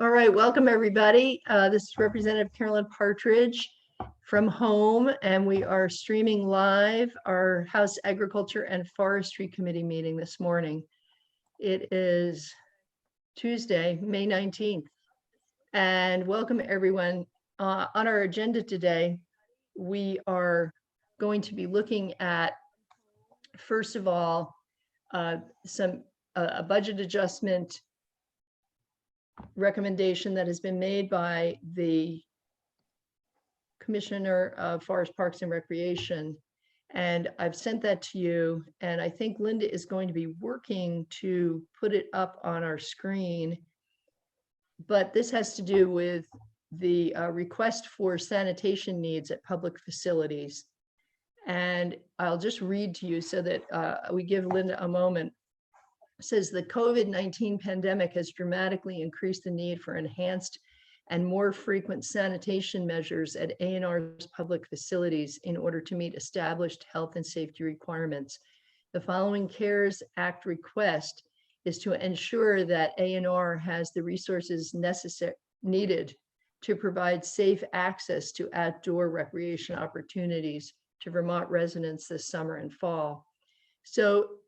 All right, welcome everybody. This is Representative Carolyn Partridge from home, and we are streaming live our House Agriculture and Forestry Committee meeting this morning. It is Tuesday, May 19th, and welcome everyone. On our agenda today, we are going to be looking at, first of all, a budget adjustment recommendation that has been made by the Commissioner of Forest Parks and Recreation. And I've sent that to you. And I think Linda is going to be working to put it up on our screen. But this has to do with the request for sanitation needs at public facilities. And I'll just read to you so that we give Linda a moment. It says the COVID-19 pandemic has dramatically increased the need for enhanced and more frequent sanitation measures at A&R's public facilities in order to meet established health and safety requirements. The following CARES Act request is to ensure that A&R has the resources needed to provide safe access to outdoor recreation opportunities to Vermont residents this summer and fall. So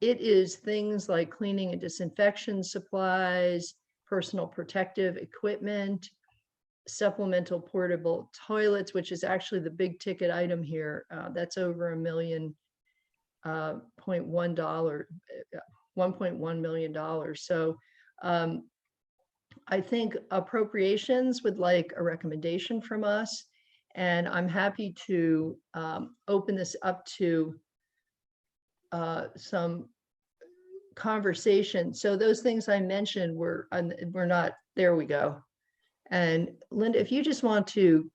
it is things like cleaning and disinfection supplies, personal protective equipment, supplemental portable toilets, which is actually the big ticket item here. That's over $1.1 million. So I think appropriations would like a recommendation from us, and I'm happy to open this up to some conversation. So those things I mentioned were not, there we go. And Linda, if you just want to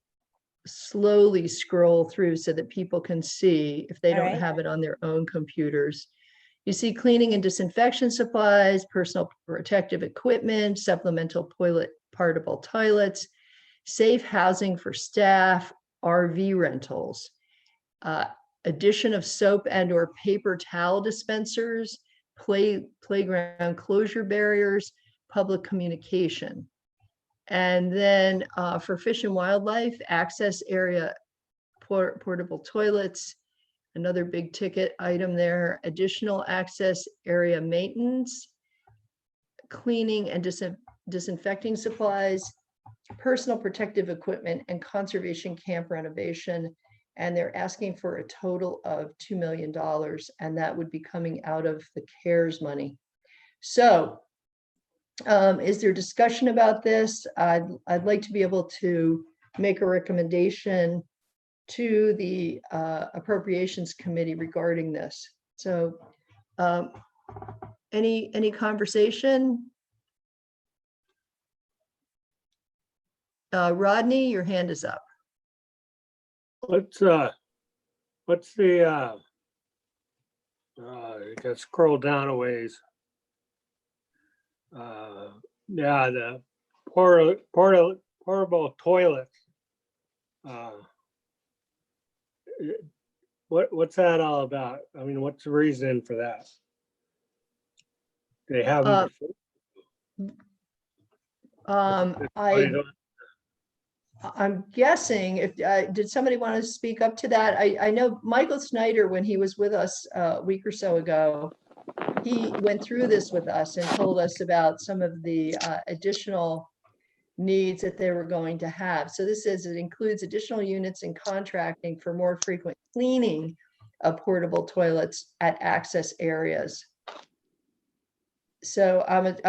slowly scroll through so that people can see if they don't have it on their own computers. You see cleaning and disinfection supplies, personal protective equipment, supplemental portable toilets, safe housing for staff, RV rentals, addition of soap and or paper towel dispensers, playground closure barriers, public communication. And then for fish and wildlife, access area, portable toilets, another big ticket item there, additional access area maintenance, cleaning and disinfecting supplies, personal protective equipment, and conservation camp renovation. And they're asking for a total of $2 million, and that would be coming out of the CARES money. So is there discussion about this? I'd like to be able to make a recommendation to the Appropriations Committee regarding this. So any conversation? Rodney, your hand is up. What's the just scroll down a ways. Yeah, the portable toilets. What's that all about? I mean, what's the reason for that? They haven't. I'm guessing if did somebody want to speak up to that? I know Michael Snyder, when he was with us a week or so ago, he went through this with us and told us about some of the additional needs that they were going to have. So this says it includes additional units and contracting for more frequent cleaning of portable toilets at access areas. So I would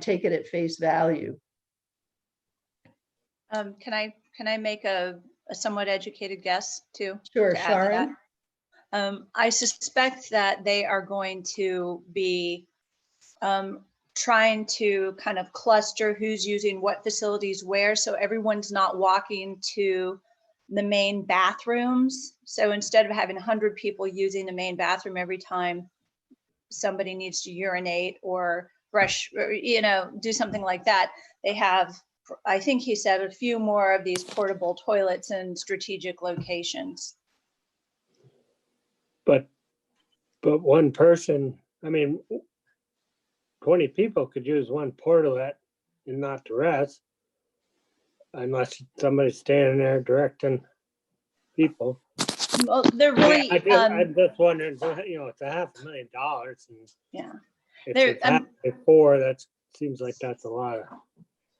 take it at face value. Can I make a somewhat educated guess too? Sure, Sharon. I suspect that they are going to be trying to kind of cluster who's using what facilities where, so everyone's not walking to the main bathrooms. So instead of having 100 people using the main bathroom every time somebody needs to urinate or brush, or, do something like that, they have, I think he said, a few more of these portable toilets in strategic locations. But one person, I mean, 20 people could use one portalet and not the rest. Unless somebody's standing there directing people. Well, they're really, I'm just wondering, you know, it's $500,000 and yeah. if They're, it's happened before, that seems like that's a lot.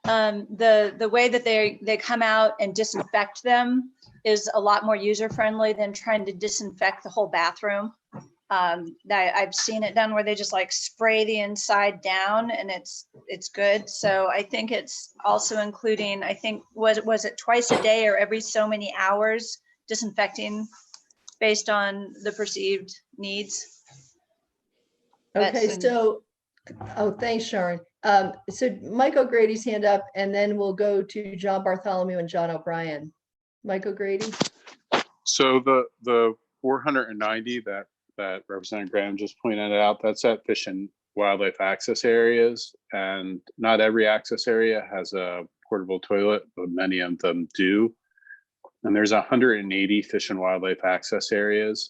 the way that they come out and disinfect them is a lot more user friendly than trying to disinfect the whole bathroom. I've seen it done where they just like spray the inside down and it's good. So I think it's also including, I think, was it twice a day or every so many hours disinfecting based on the perceived needs. Okay, so, oh, thanks, Sharon. So Mike O'Grady's hand up, and then we'll go to John Bartholomew and John O'Brien. Mike O'Grady? So the 490 that Representative Graham just pointed out, that's at Fish and Wildlife access areas, and not every access area has a portable toilet, but many of them do. And there's 180 Fish and Wildlife access areas.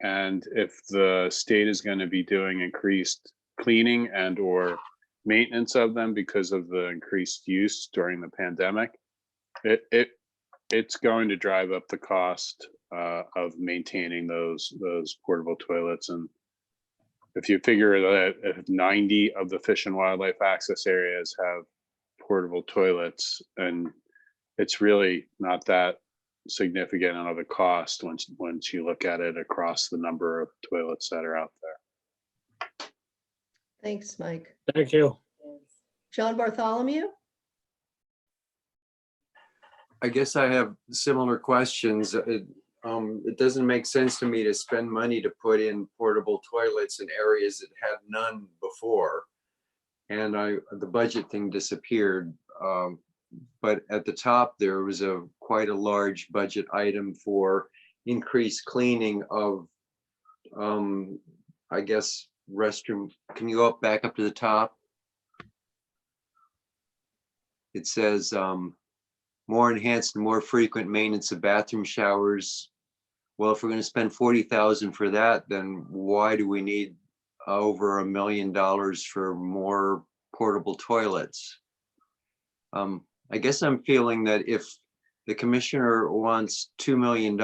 And if the state is going to be doing increased cleaning and or maintenance of them because of the increased use during the pandemic, it's going to drive up the cost of maintaining those portable toilets. And if you figure that if 90 of the Fish and Wildlife access areas have portable toilets, and it's really not that significant of a cost once you look at it across the number of toilets that are out there. Thanks, Mike. Thank you. John Bartholomew? I guess I have similar questions. It doesn't make sense to me to spend money to put in portable toilets in areas that had none before. And the budget thing disappeared. But at the top, there was quite a large budget item for increased cleaning of, I guess, restroom. Can you go back up to the top? It says, more enhanced and more frequent maintenance of bathroom showers. Well, if we're going to spend $40,000 for that, then why do we need over $1 million for more portable toilets? I guess I'm feeling that if the commissioner wants $2 million,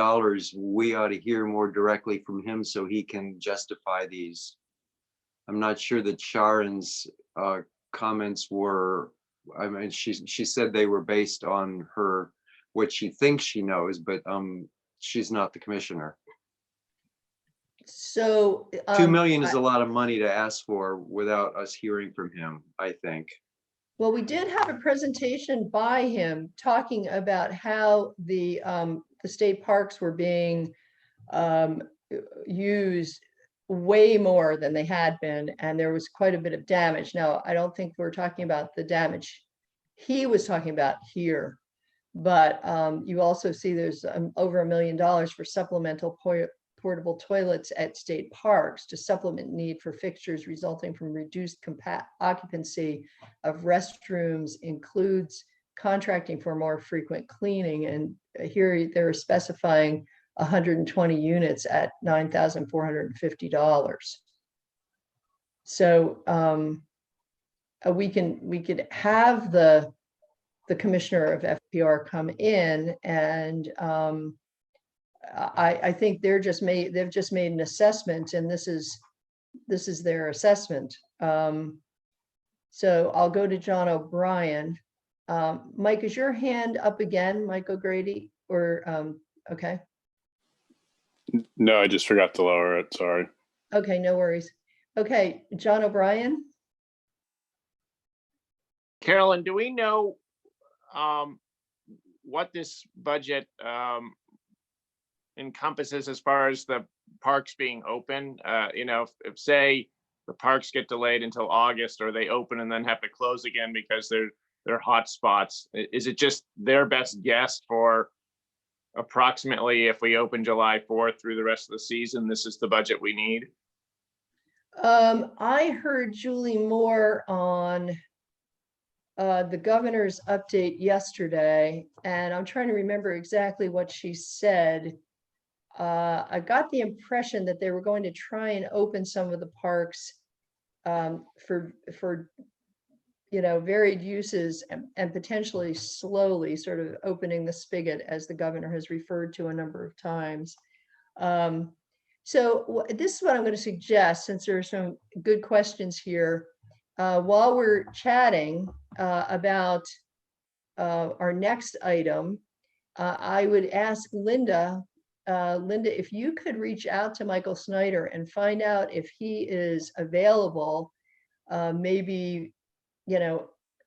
we ought to hear more directly from him so he can justify these. I'm not sure that Sharon's comments were, I mean, she said they were based on what she thinks she knows, but she's not the commissioner. So $2 million is a lot of money to ask for without us hearing from him, I think. well, we did have a presentation by him talking about how the state parks were being used way more than they had been, and there was quite a bit of damage. Now, I don't think we're talking about the damage he was talking about here, but you also see there's over $1 million for supplemental portable toilets at state parks to supplement need for fixtures resulting from reduced occupancy of restrooms, includes contracting for more frequent cleaning. And here they're specifying 120 units at $9,450. So we could have the commissioner of FPR come in, and I think they've just made an assessment, and this is their assessment. So I'll go to John O'Brien. Mike, is your hand up again, Mike O'Grady? Or okay. No, I just forgot to lower it. Sorry. Okay, no worries. Okay, John O'Brien. Carolyn, do we know what this budget encompasses as far as the parks being open? You know, if say the parks get delayed until August, or they open and then have to close again because they're hot spots, is it just their best guess for approximately, if we open July 4th through the rest of the season, this is the budget we need? I heard Julie Moore on the governor's update yesterday, and I'm trying to remember exactly what she said. I got the impression that they were going to try and open some of the parks for varied uses and potentially slowly sort of opening the spigot, as the governor has referred to a number of times. So this is what I'm going to suggest, since there are some good questions here. While we're chatting about our next item, I would ask Linda, if you could reach out to Michael Snyder and find out if he is available, maybe,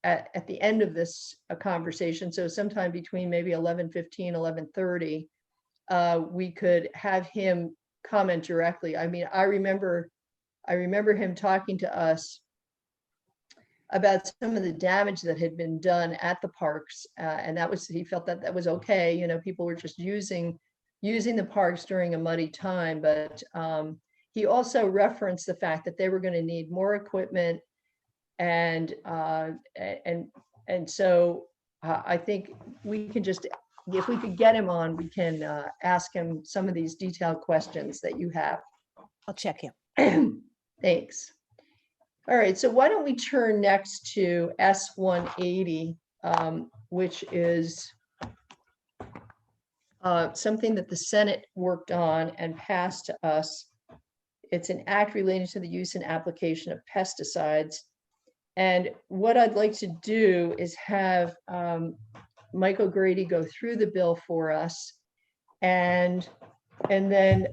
at the end of this conversation, so sometime between maybe 11:15, 11:30, we could have him comment directly. I mean, I remember him talking to us about some of the damage that had been done at the parks, and he felt that was okay. People were just using the parks during a muddy time, but he also referenced the fact that they were going to need more equipment, and so I think we can just, if we could get him on, we can ask him some of these detailed questions that you have. I'll check him. Thanks. All right, so why don't we turn next to S-180, which is something that the Senate worked on and passed to us. It's an act relating to the use and application of pesticides. And what I'd like to do is have Mike O'Grady go through the bill for us. And then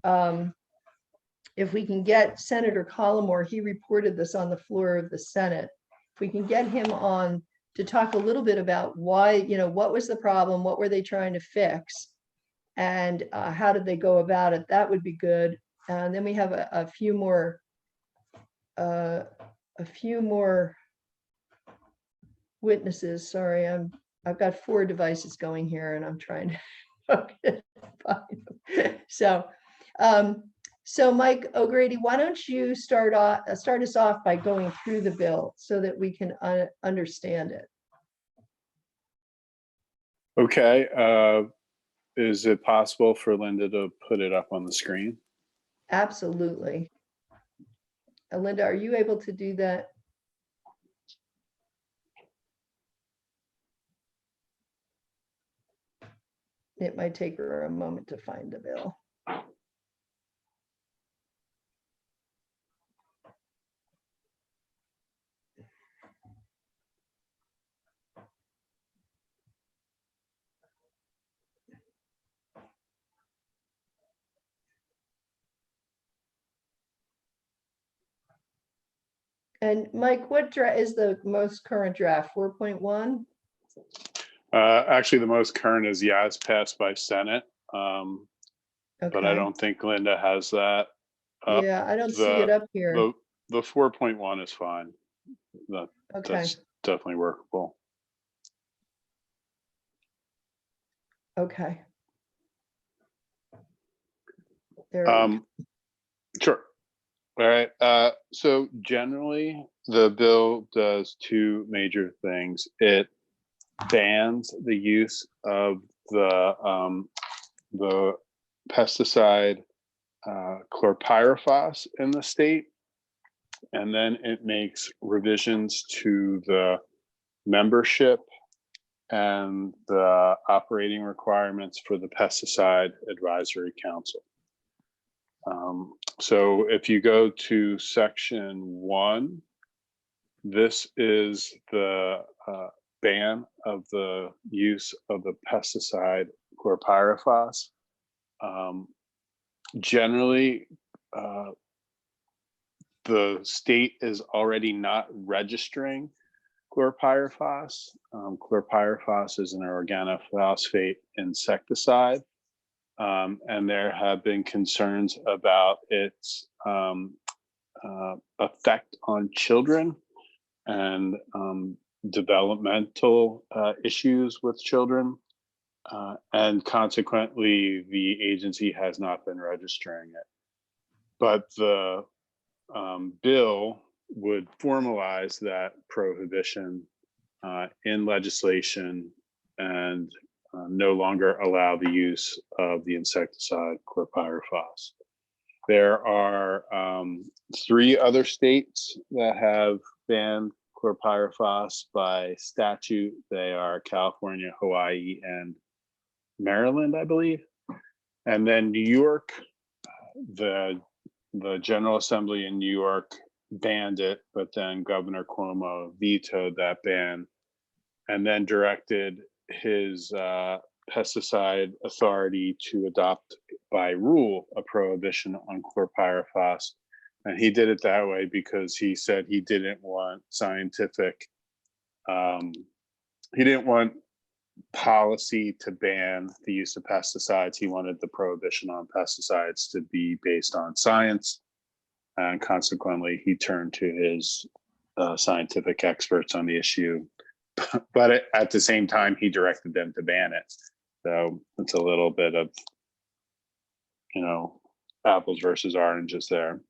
if we can get Senator Collmore, he reported this on the floor of the Senate. If we can get him on to talk a little bit about why, what was the problem? What were they trying to fix? And how did they go about it? That would be good. And then we have a few more witnesses. Sorry, I've got 4 devices going here and I'm trying to find them. So Mike O'Grady, why don't you start us off by going through the bill so that we can understand it. Okay. Is it possible for Linda to put it up on the screen? Absolutely. Linda, are you able to do that? It might take her a moment to find the bill. And Mike, what is the most current draft? 4.1? Actually, the most current is, yeah, it's passed by Senate. Okay. But I don't think Linda has that. Yeah, I don't see it up here. The 4.1 is fine. Okay. That's definitely workable. Okay. There we go. Sure. All right. So generally, the bill does 2 major things. It bans the use of the pesticide chlorpyrifos in the state, and then it makes revisions to the membership and the operating requirements for the Pesticide Advisory Council. So if you go to section 1, this is the ban of the use of the pesticide chlorpyrifos. Generally, the state is already not registering chlorpyrifos. Chlorpyrifos is an organophosphate insecticide, and there have been concerns about its effect on children and developmental issues with children. And consequently, the agency has not been registering it. But the bill would formalize that prohibition in legislation and no longer allow the use of the insecticide chlorpyrifos. There are 3 other states that have banned chlorpyrifos by statute. They are California, Hawaii, and Maryland, I believe. And then New York, the General Assembly in New York banned it, but then Governor Cuomo vetoed that ban and then directed his pesticide authority to adopt by rule a prohibition on chlorpyrifos. And he did it that way because he said he didn't want scientific, he didn't want policy to ban the use of pesticides. He wanted the prohibition on pesticides to be based on science. And consequently, he turned to his scientific experts on the issue. But at the same time, he directed them to ban it. So it's a little bit of, apples versus oranges there.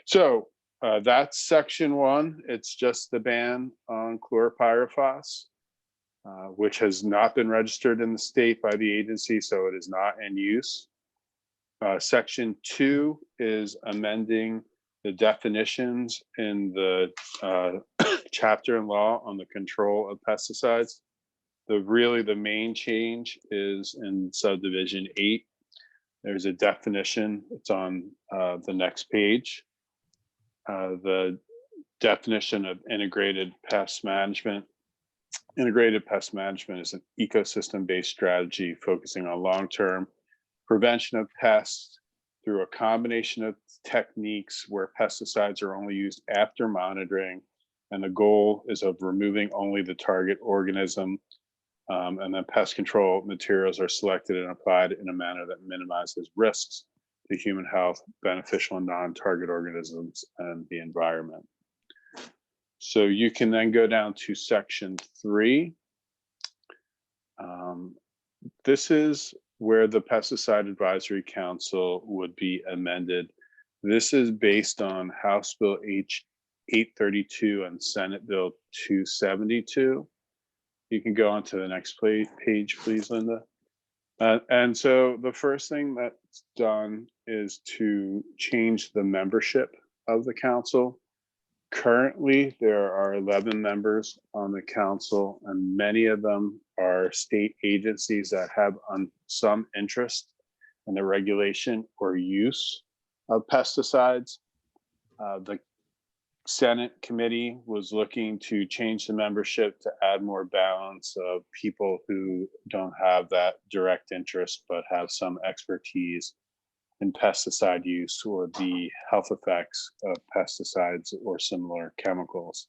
So that's section 1. It's just the ban on chlorpyrifos, which has not been registered in the state by the agency, so it is not in use. Section 2 is amending the definitions in the chapter in law on the control of pesticides. The main change is in subdivision 8. There's a definition. It's on the next page. The definition of integrated pest management. Integrated pest management is an ecosystem-based strategy focusing on long-term prevention of pests through a combination of techniques where pesticides are only used after monitoring, and the goal is of removing only the target organism, and then pest control materials are selected and applied in a manner that minimizes risks to human health, beneficial and non-target organisms, and the environment. So you can then go down to section 3. This is where the Pesticide Advisory Council would be amended. This is based on House Bill H 832 and Senate Bill 272. You can go on to the next page, please, Linda. And so the first thing that's done is to change the membership of the council. Currently, there are 11 members on the council, and many of them are state agencies that have some interest in the regulation or use of pesticides. The Senate committee was looking to change the membership to add more balance of people who don't have that direct interest, but have some expertise in pesticide use or the health effects of pesticides or similar chemicals.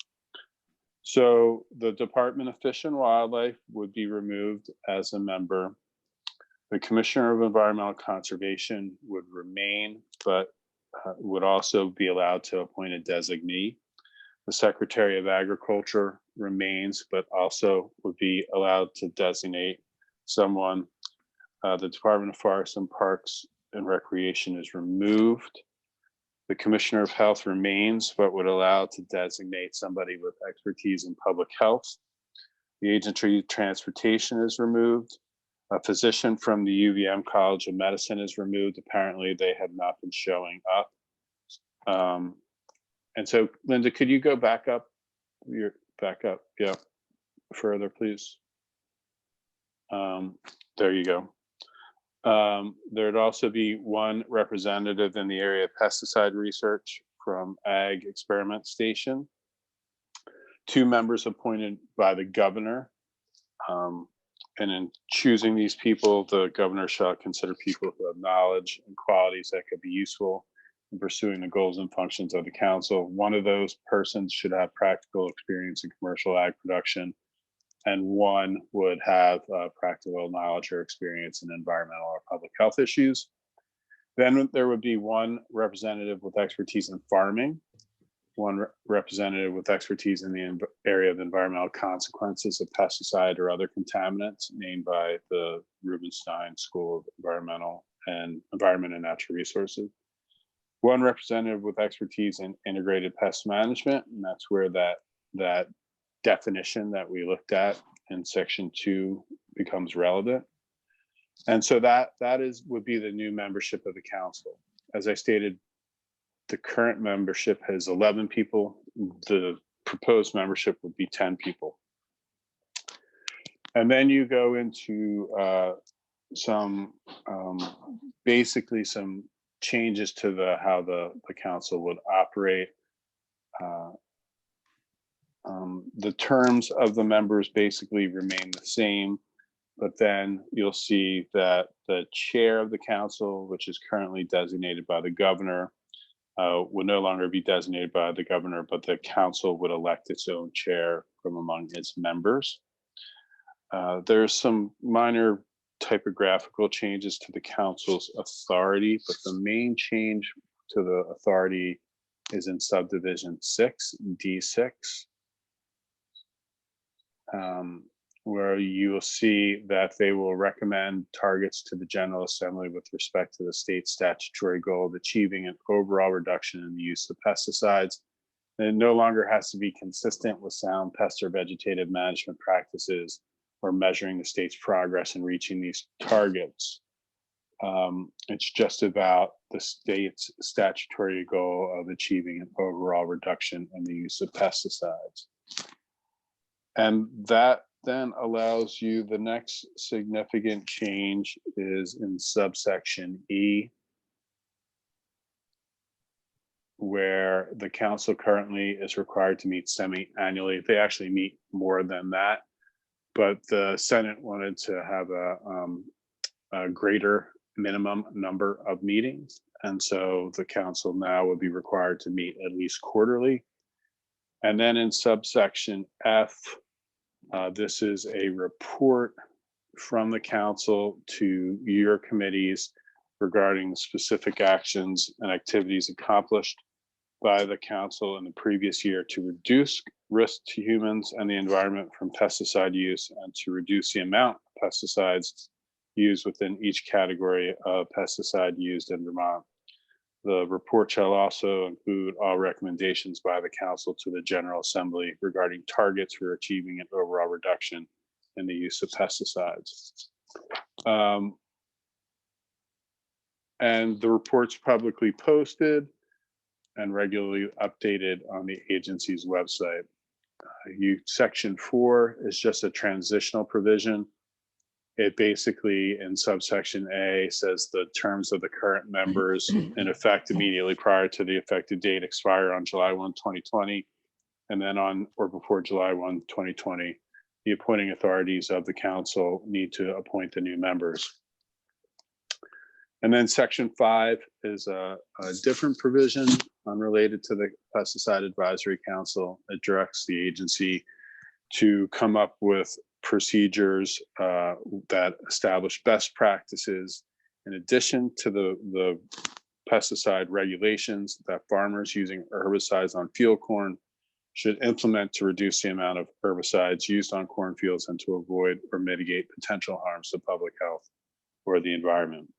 So the Department of Fish and Wildlife would be removed as a member. The Commissioner of Environmental Conservation would remain, but would also be allowed to appoint a designee. The Secretary of Agriculture remains, but also would be allowed to designate someone. The Department of Forests and Parks and Recreation is removed. The Commissioner of Health remains, but would allow to designate somebody with expertise in public health. The Agency of Transportation is removed. A physician from the UVM College of Medicine is removed. Apparently, they have not been showing up. And so, Linda, could you go back up? You're back up, yeah, further, please. There you go. There'd also be one representative in the area of pesticide research from Ag Experiment Station. 2 members appointed by the governor. And in choosing these people, the governor shall consider people who have knowledge and qualities that could be useful in pursuing the goals and functions of the council. One of those persons should have practical experience in commercial ag production, and one would have practical knowledge or experience in environmental or public health issues. Then there would be one representative with expertise in farming, one representative with expertise in the area of environmental consequences of pesticide or other contaminants, named by the Rubenstein School of Environment and Natural Resources. One representative with expertise in integrated pest management, and that's where that definition that we looked at in section 2 becomes relevant. And so that would be the new membership of the council. As I stated, the current membership has 11 people. The proposed membership would be 10 people. And then you go into some basically some changes to how the council would operate. The terms of the members basically remain the same, but then you'll see that the chair of the council, which is currently designated by the governor, would no longer be designated by the governor, but the council would elect its own chair from among its members. There's some minor typographical changes to the council's authority, but the main change to the authority is in subdivision 6, D6, where you will see that they will recommend targets to the General Assembly with respect to the state statutory goal of achieving an overall reduction in the use of pesticides. And it no longer has to be consistent with sound pest or vegetative management practices or measuring the state's progress in reaching these targets. It's just about the state's statutory goal of achieving an overall reduction in the use of pesticides. And that then allows you, the next significant change is in subsection E, where the council currently is required to meet semi-annually. They actually meet more than that, but the Senate wanted to have a greater minimum number of meetings. And so the council now would be required to meet at least quarterly. And then in subsection F, this is a report from the council to your committees regarding specific actions and activities accomplished by the council in the previous year to reduce risk to humans and the environment from pesticide use and to reduce the amount of pesticides used within each category of pesticide used in Vermont. The report shall also include all recommendations by the council to the General Assembly regarding targets for achieving an overall reduction in the use of pesticides. And the report's publicly posted and regularly updated on the agency's website. Section 4 is just a transitional provision. It basically, in subsection A, says the terms of the current members in effect immediately prior to the effective date expire on July 1, 2020, and then on or before July 1, 2020, the appointing authorities of the council need to appoint the new members. And then section 5 is a different provision unrelated to the Pesticide Advisory Council. It directs the agency to come up with procedures that establish best practices in addition to the pesticide regulations that farmers using herbicides on field corn should implement to reduce the amount of herbicides used on cornfields and to avoid or mitigate potential harms to public health or the environment.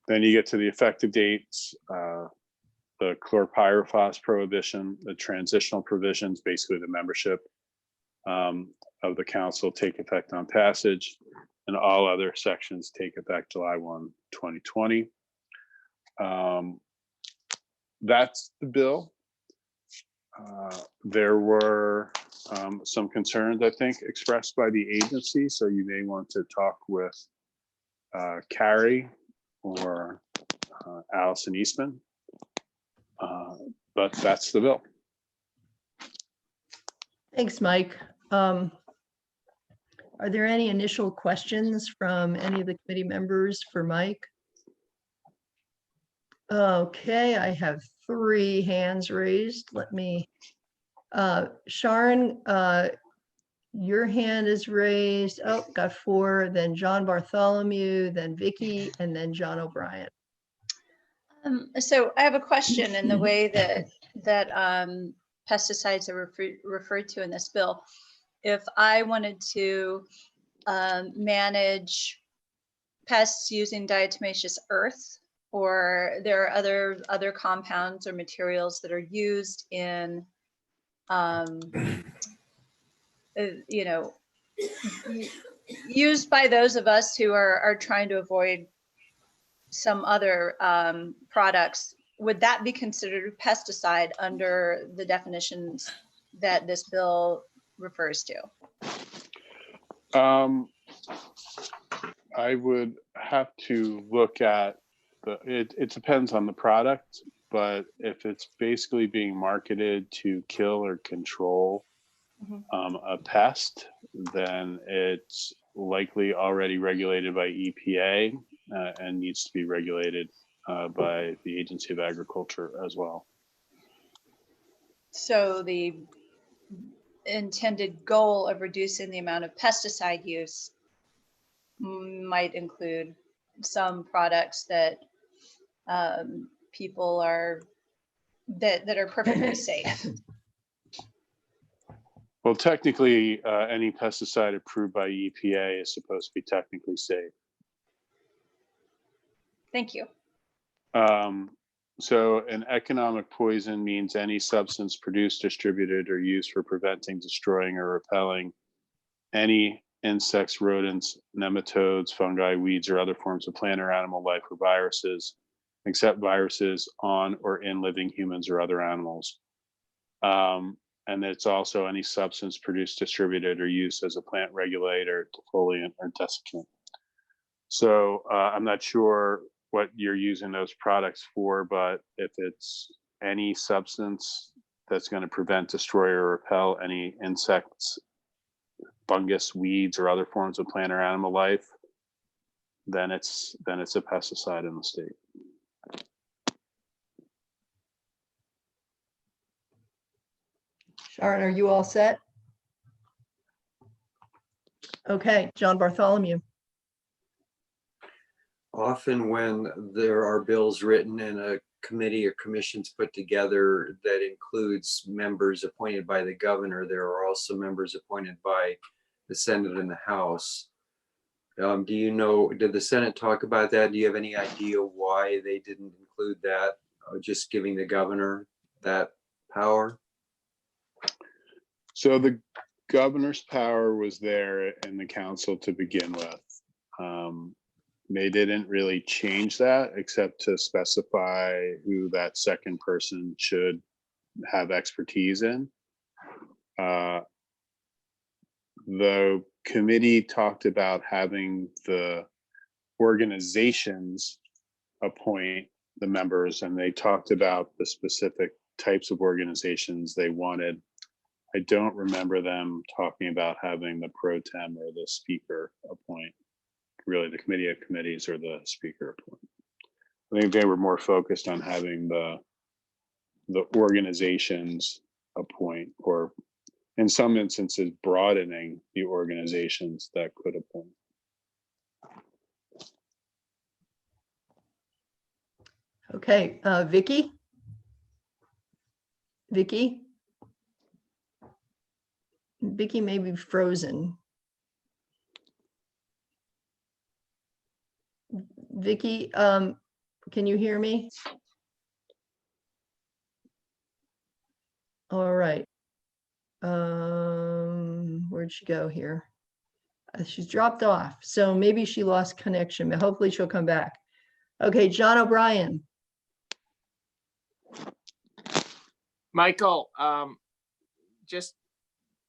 Then you get to the effective dates, the chlorpyrifos prohibition, the transitional provisions, basically the membership of the council take effect on passage, and all other sections take effect July 1, 2020. That's the bill. There were some concerns, I think, expressed by the agency, so you may want to talk with Carrie or Allison Eastman, but that's the bill. Thanks, Mike. Are there any initial questions from any of the committee members for Mike? Okay, I have 3 hands raised. Let me, Sharon, your hand is raised. Oh, got 4, then John Bartholomew, then Vicky, and then John O'Brien. So I have a question in the way that pesticides are referred to in this bill. If I wanted to manage pests using diatomaceous earth, or there are other compounds or materials that are used in, you know, used by those of us who are trying to avoid some other products, would that be considered a pesticide under the definitions that this bill refers to? I would have to look at it depends on the product, but if it's basically being marketed to kill or control a pest, then it's likely already regulated by EPA and needs to be regulated by the Agency of Agriculture as well. So the intended goal of reducing the amount of pesticide use might include some products that people are that are perfectly safe. Well, technically, any pesticide approved by EPA is supposed to be technically safe. Thank you. So an economic poison means any substance produced, distributed, or used for preventing, destroying, or repelling any insects, rodents, nematodes, fungi, weeds, or other forms of plant or animal life, or viruses, except viruses on or in living humans or other animals. And it's also any substance produced, distributed, or used as a plant regulator, defoliant, or desiccant. So I'm not sure what you're using those products for, but if it's any substance that's going to prevent, destroy, or repel any insects, fungus, weeds, or other forms of plant or animal life, then it's a pesticide in the state. Sharon, are you all set? Okay, John Bartholomew. Often when there are bills written and a committee or commissions put together that includes members appointed by the governor, there are also members appointed by the Senate and the House. Do you know, did the Senate talk about that? Do you have any idea why they didn't include that, or just giving the governor that power? So the governor's power was there in the council to begin with. They didn't really change that except to specify who that second person should have expertise in. The committee talked about having the organizations appoint the members, and they talked about the specific types of organizations they wanted. I don't remember them talking about having the pro tem or the speaker appoint. Really, the committee of committees or the speaker appoint. I think they were more focused on having the organizations appoint, or in some instances, broadening the organizations that could appoint. Okay, Vicky? Vicky? Vicky may be frozen. Vicky, can you hear me? All right. Where'd she go here? She's dropped off, so maybe she lost connection, but hopefully she'll come back. Okay, John O'Brien. Michael, just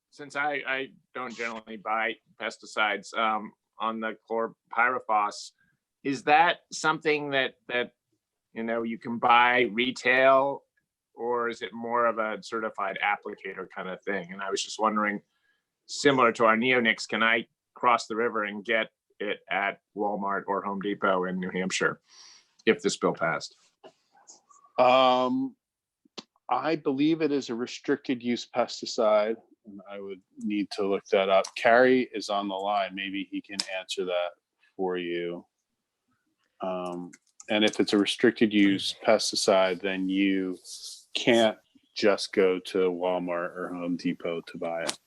since I don't generally buy pesticides on the chlorpyrifos, is that something that you can buy retail, or is it more of a certified applicator kind of thing? And I was just wondering, similar to our neonics, can I cross the river and get it at Walmart or Home Depot in New Hampshire if this bill passed? I believe it is a restricted use pesticide, and I would need to look that up. Carrie is on the line. Maybe he can answer that for you. And if it's a restricted use pesticide, then you can't just go to Walmart or Home Depot to buy it.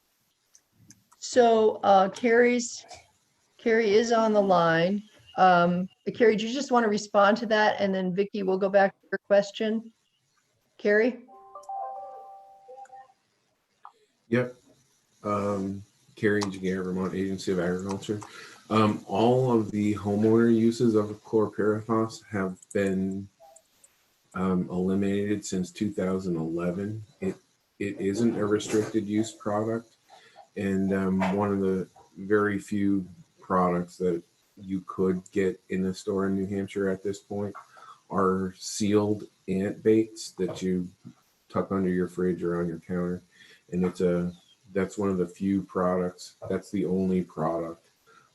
So Carrie is on the line. Carrie, do you just want to respond to that? And then Vicky, we'll go back to your question. Carrie? Yep. Carrie Engineer, Vermont Agency of Agriculture. All of the homeowner uses of chlorpyrifos have been eliminated since 2011. it isn't a restricted use product. And one of the very few products that you could get in a store in New Hampshire at this point are sealed ant baits that you tuck under your fridge or on your counter. And that's one of the few products, that's the only product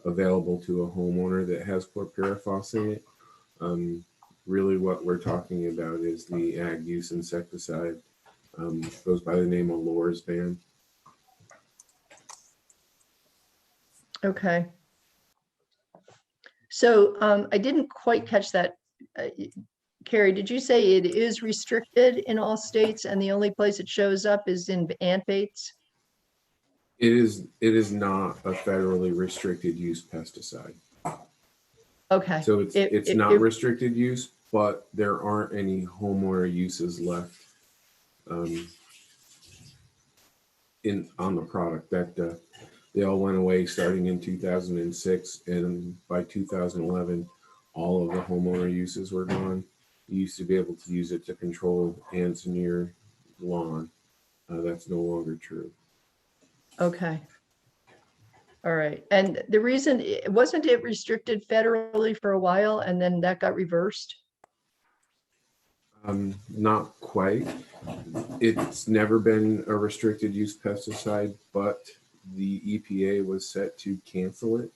available to a homeowner that has chlorpyrifos in it. Really what we're talking about is the ag use insecticide. Goes by the name of Lorsban. Okay. So I didn't quite catch that. Carrie, did you say it is restricted in all states and the only place it shows up is in ant baits? It is not a federally restricted use pesticide. Okay. So it's not restricted use, but there aren't any homeowner uses left on the product. That they all went away starting in 2006, and by 2011, all of the homeowner uses were gone. You used to be able to use it to control ants in your lawn. That's no longer true. Okay. All right. And the reason, wasn't it restricted federally for a while and then that got reversed? Not quite. It's never been a restricted use pesticide, but the EPA was set to cancel it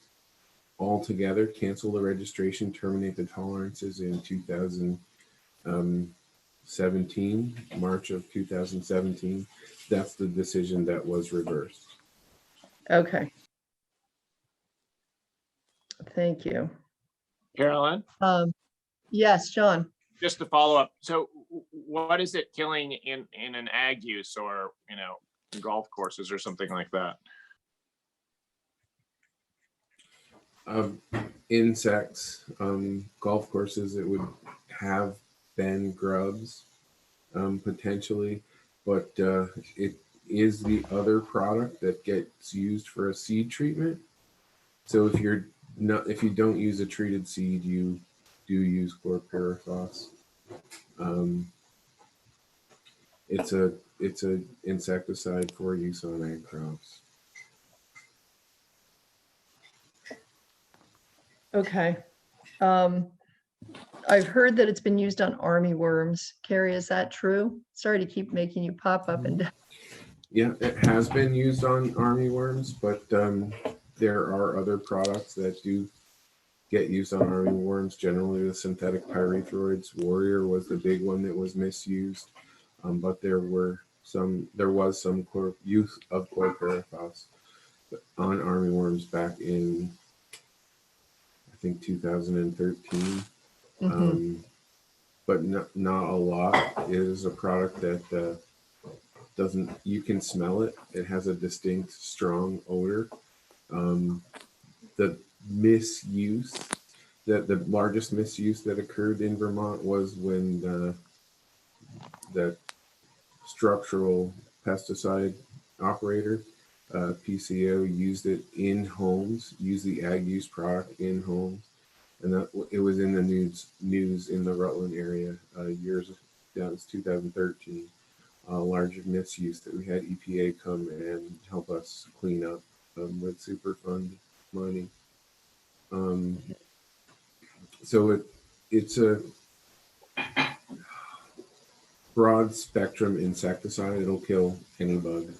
altogether, cancel the registration, terminate the tolerances in 2017, March of 2017. That's the decision that was reversed. Okay. Thank you. Carolyn, Yes, John. just to follow up. So what is it killing in an ag use or, golf courses or something like that? Insects, golf courses, it would have been grubs, potentially, but it is the other product that gets used for a seed treatment. So if you don't use a treated seed, you do use chlorpyrifos. It's a insecticide for use on ag crops. Okay. I've heard that it's been used on army worms. Carrie, is that true? Sorry to keep making you pop up and down. Yeah, it has been used on army worms, but there are other products that do get used on army worms. Generally, the synthetic pyrethroids. Warrior was the big one that was misused, but there was some use of chlorpyrifos on army worms back in, I think, 2013. But not a lot. It is a product that doesn't, you can smell it. It has a distinct, strong odor. The misuse, the largest misuse that occurred in Vermont was when the structural pesticide operator, PCO, used it in homes, used the ag use product in homes. And that it was in the news in the Rutland area that was 2013. Large misuse that we had EPA come and help us clean up with Superfund money. So it's a broad spectrum insecticide. It'll kill any bug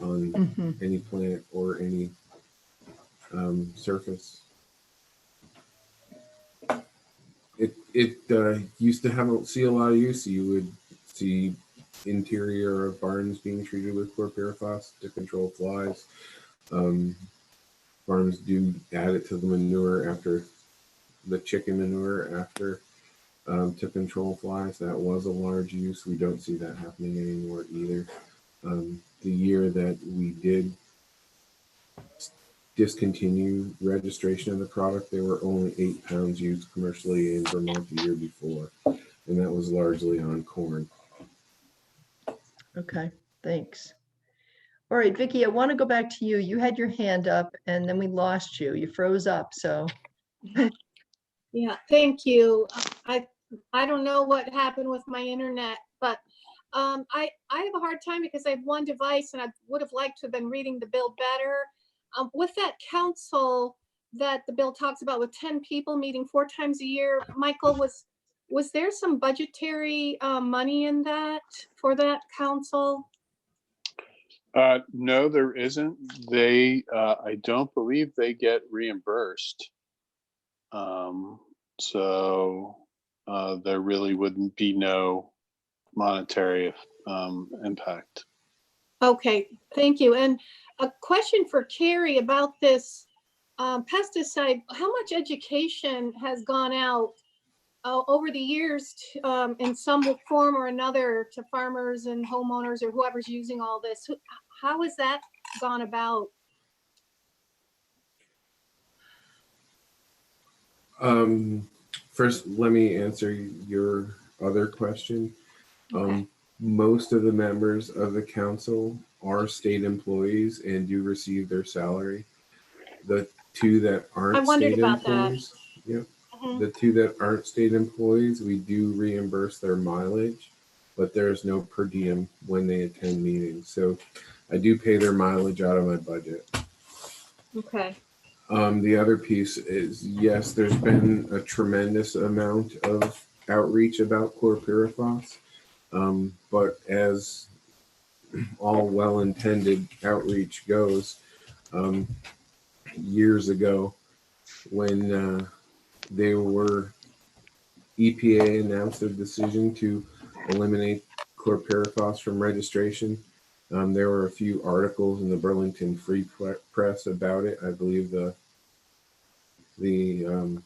on any plant or any surface. It used to see a lot of use. You would see interior of barns being treated with chlorpyrifos to control flies. Farms do add it to the manure after the chicken manure to control flies. That was a large use. We don't see that happening anymore either. The year that we did discontinue registration of the product, there were only 8 pounds used commercially in Vermont the year before, and that was largely on corn. Okay, thanks. All right, Vicki, I want to go back to you. You had your hand up and then we lost you. You froze up, so. Yeah, thank you. I don't know what happened with my internet, but I have a hard time because I have one device and I would have liked to have been reading the bill better. With that council that the bill talks about with 10 people meeting 4 times a year, Michael, was there some budgetary money in that for that council? No, there isn't. They, I don't believe they get reimbursed. So there really wouldn't be no monetary impact. Okay, thank you. And a question for Carrie about this pesticide. How much education has gone out over the years in some form or another to farmers and homeowners or whoever's using all this? How has that gone about? First, let me answer your other question. Okay. Most of the members of the council are state employees and do receive their salary. The two that I aren't wondered state about that. employees, yep. Mhm. The two that aren't state employees, we do reimburse their mileage, but there's no per diem when they attend meetings. So I do pay their mileage out of my budget. Okay. The other piece is, yes, there's been a tremendous amount of outreach about chlorpyrifos, but as all well-intended outreach goes, years ago when EPA announced their decision to eliminate chlorpyrifos from registration, there were a few articles in the Burlington Free Press about it. I believe the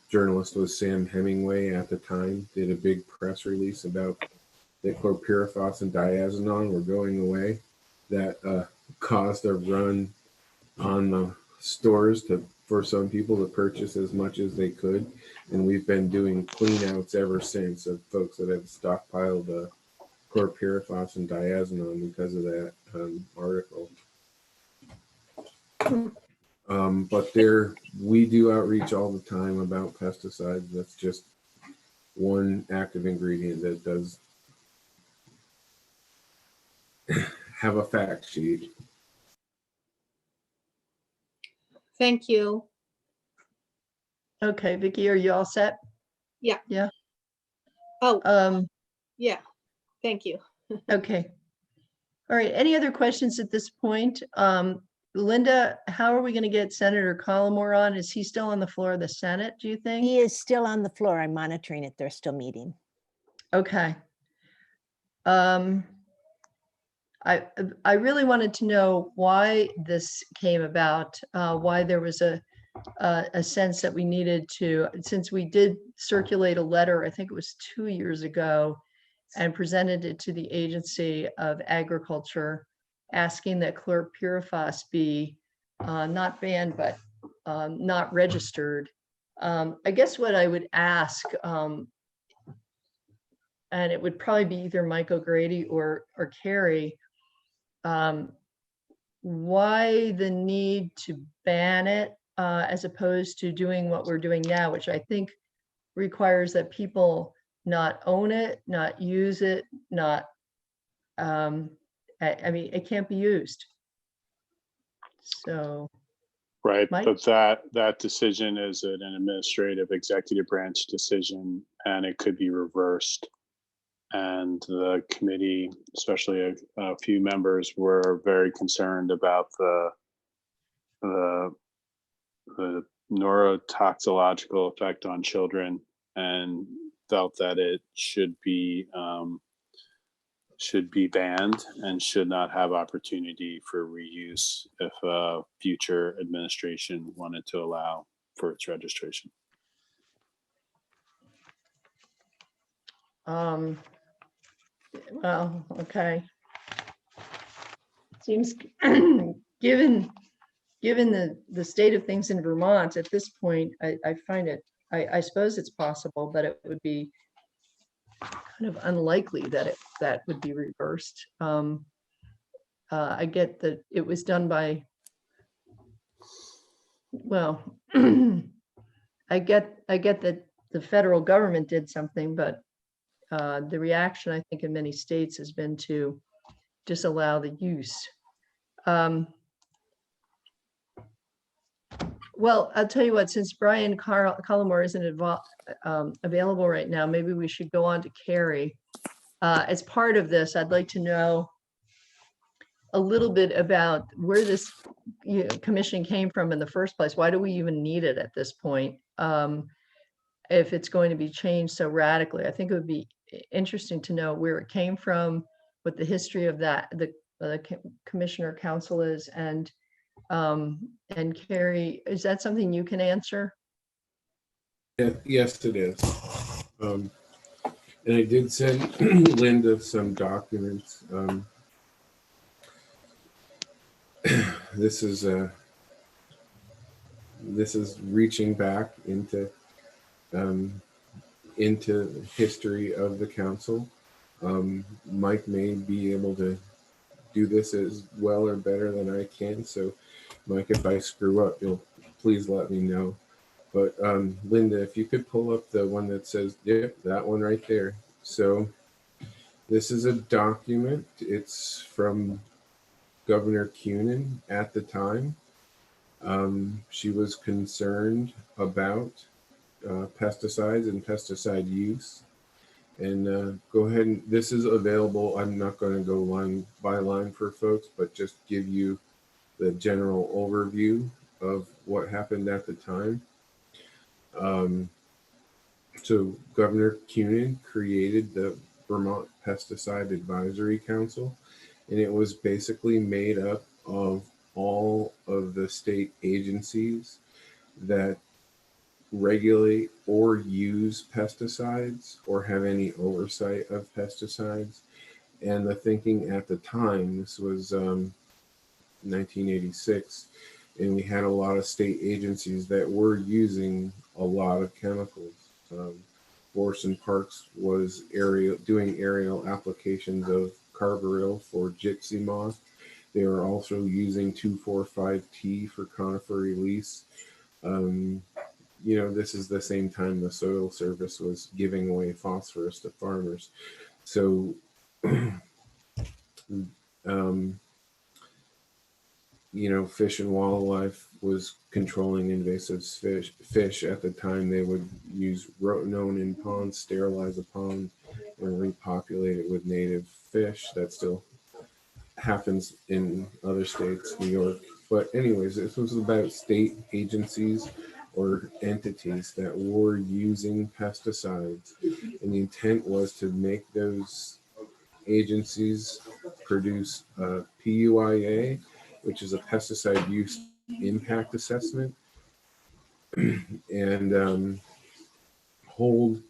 journalist was Sam Hemingway at the time, did a big press release about that chlorpyrifos and diazinon were going away. That caused a run on the stores for some people to purchase as much as they could. And we've been doing cleanouts ever since of folks that have stockpiled chlorpyrifos and diazinon because of that article. But we do outreach all the time about pesticides. That's just one active ingredient that does have a fact sheet. Thank you. Okay, Vicky, are you all set? Yeah. Yeah. Oh, yeah. Thank you. Okay. All right, any other questions at this point? Linda, how are we going to get Senator Collmore on? Is he still on the floor of the Senate, do you think? He is still on the floor. I'm monitoring it. They're still meeting. Okay. I really wanted to know why this came about, why there was a sense that we needed to, since we did circulate a letter, I think it was 2 years ago, and presented it to the Agency of Agriculture, asking that chlorpyrifos be not banned, but not registered. I guess what I would ask, and it would probably be either Mike O'Grady or Carrie, why the need to ban it as opposed to doing what we're doing now, which I think requires that people not own it, not use it, not, I mean, it can't be used. So. Right, Mike? but that decision is an administrative executive branch decision, and it could be reversed. And the committee, especially a few members, were very concerned about the neurotoxicological effect on children, and felt that it should be banned and should not have opportunity for reuse if a future administration wanted to allow for its registration. Well, okay. Seems given the state of things in Vermont at this point, I find it, I suppose it's possible, but it would be kind of unlikely that that would be reversed. I get that it was done by, well, I get that the federal government did something, but the reaction, I think, in many states has been to disallow the use. Well, I'll tell you what, since Brian Cullimore isn't available right now, maybe we should go on to Carrie. As part of this, I'd like to know a little bit about where this commission came from in the first place. Why do we even need it at this point? If it's going to be changed so radically, I think it would be interesting to know where it came from, what the history of that, the commissioner council is, and Carrie, is that something you can answer? Yes, it is. And I did send Linda some documents. This is reaching back into history of the council. Mike may be able to do this as well or better than I can. So, Mike, if I screw up, you'll please let me know. But Linda, if you could pull up the one that says, yep, that one right there. So this is a document. It's from Governor Cunin at the time. She was concerned about pesticides and pesticide use. And go ahead and this is available. I'm not going to go line by line for folks, but just give you the general overview of what happened at the time. So Governor Cunin created the Vermont Pesticide Advisory Council, and it was basically made up of all of the state agencies that regulate or use pesticides or have any oversight of pesticides. And the thinking at the time, this was 1986, and we had a lot of state agencies that were using a lot of chemicals. Forest and Parks was doing aerial applications of carbaryl for gypsy moth. They were also using 2,4,5-T for conifer release. You know, this is the same time the Soil Service was giving away phosphorus to farmers. So, you know, Fish and Wildlife was controlling invasive fish. At the time. They would use rotenone in ponds, sterilize a pond, and repopulate it with native fish. That still happens in other states, New York. But anyways, this was about state agencies or entities that were using pesticides. And the intent was to make those agencies produce a PUIA, which is a pesticide use impact assessment, and hold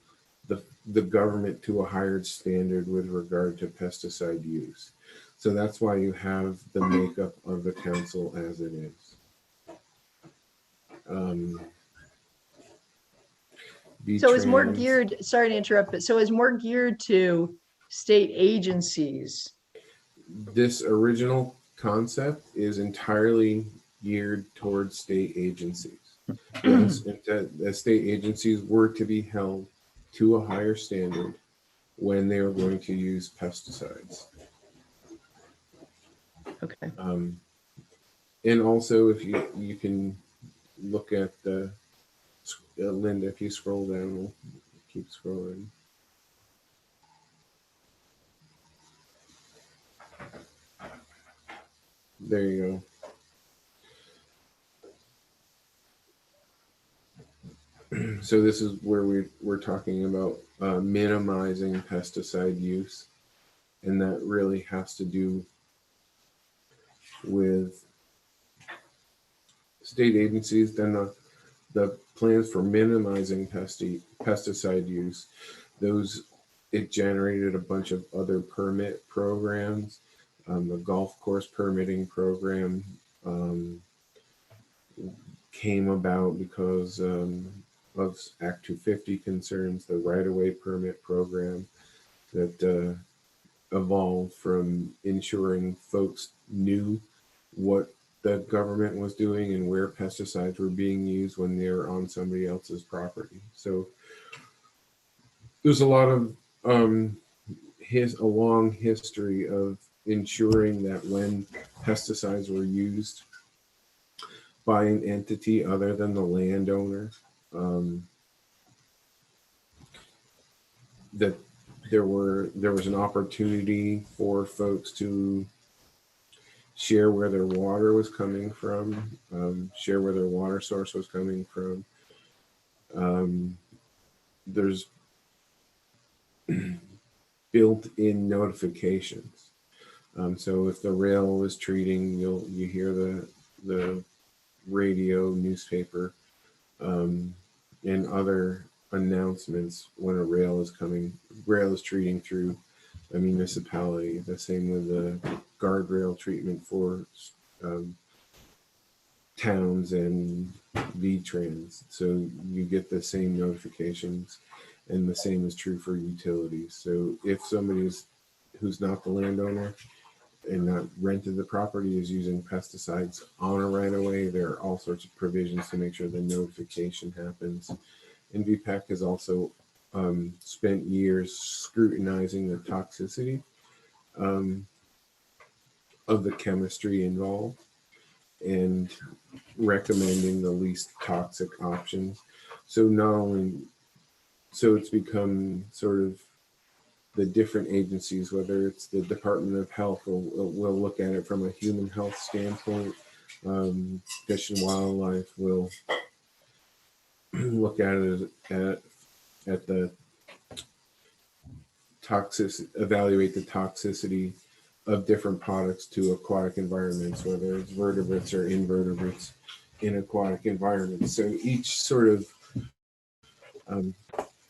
the government to a higher standard with regard to pesticide use. So that's why you have the makeup of the council as it is. So it's more geared, sorry to interrupt, but so it's more geared to state agencies. This original concept is entirely geared towards state agencies. Yes, the state agencies were to be held to a higher standard when they were going to use pesticides. Okay. And also, if you can look at the Linda, if you scroll down, we'll keep scrolling. There you go. So this is where we're talking about minimizing pesticide use, and that really has to do with state agencies. Then the plans for minimizing pesticide use, it generated a bunch of other permit programs. The golf course permitting program came about because of Act 250 concerns. The right-of-way permit program that evolved from ensuring folks knew what the government was doing and where pesticides were being used when they were on somebody else's property. So there's a lot of a long history of ensuring that when pesticides were used by an entity other than the landowner, that there was an opportunity for folks to share where their water was coming from, share where their water source was coming from. There's built-in notifications. So if the rail was treating, you hear the radio, newspaper, and other announcements when a rail is treating through a municipality. The same with the guardrail treatment for towns and V-Trans. So you get the same notifications, and the same is true for utilities. So if somebody who's not the landowner and not rented the property is using pesticides on a right of way, there are all sorts of provisions to make sure the notification happens. And VPAC has also spent years scrutinizing the toxicity of the chemistry involved and recommending the least toxic options. So it's become sort of the different agencies, whether it's the Department of Health, will look at it from a human health standpoint. Fish and Wildlife will look at it at the evaluate the toxicity of different products to aquatic environments, whether it's vertebrates or invertebrates in aquatic environments. So each sort of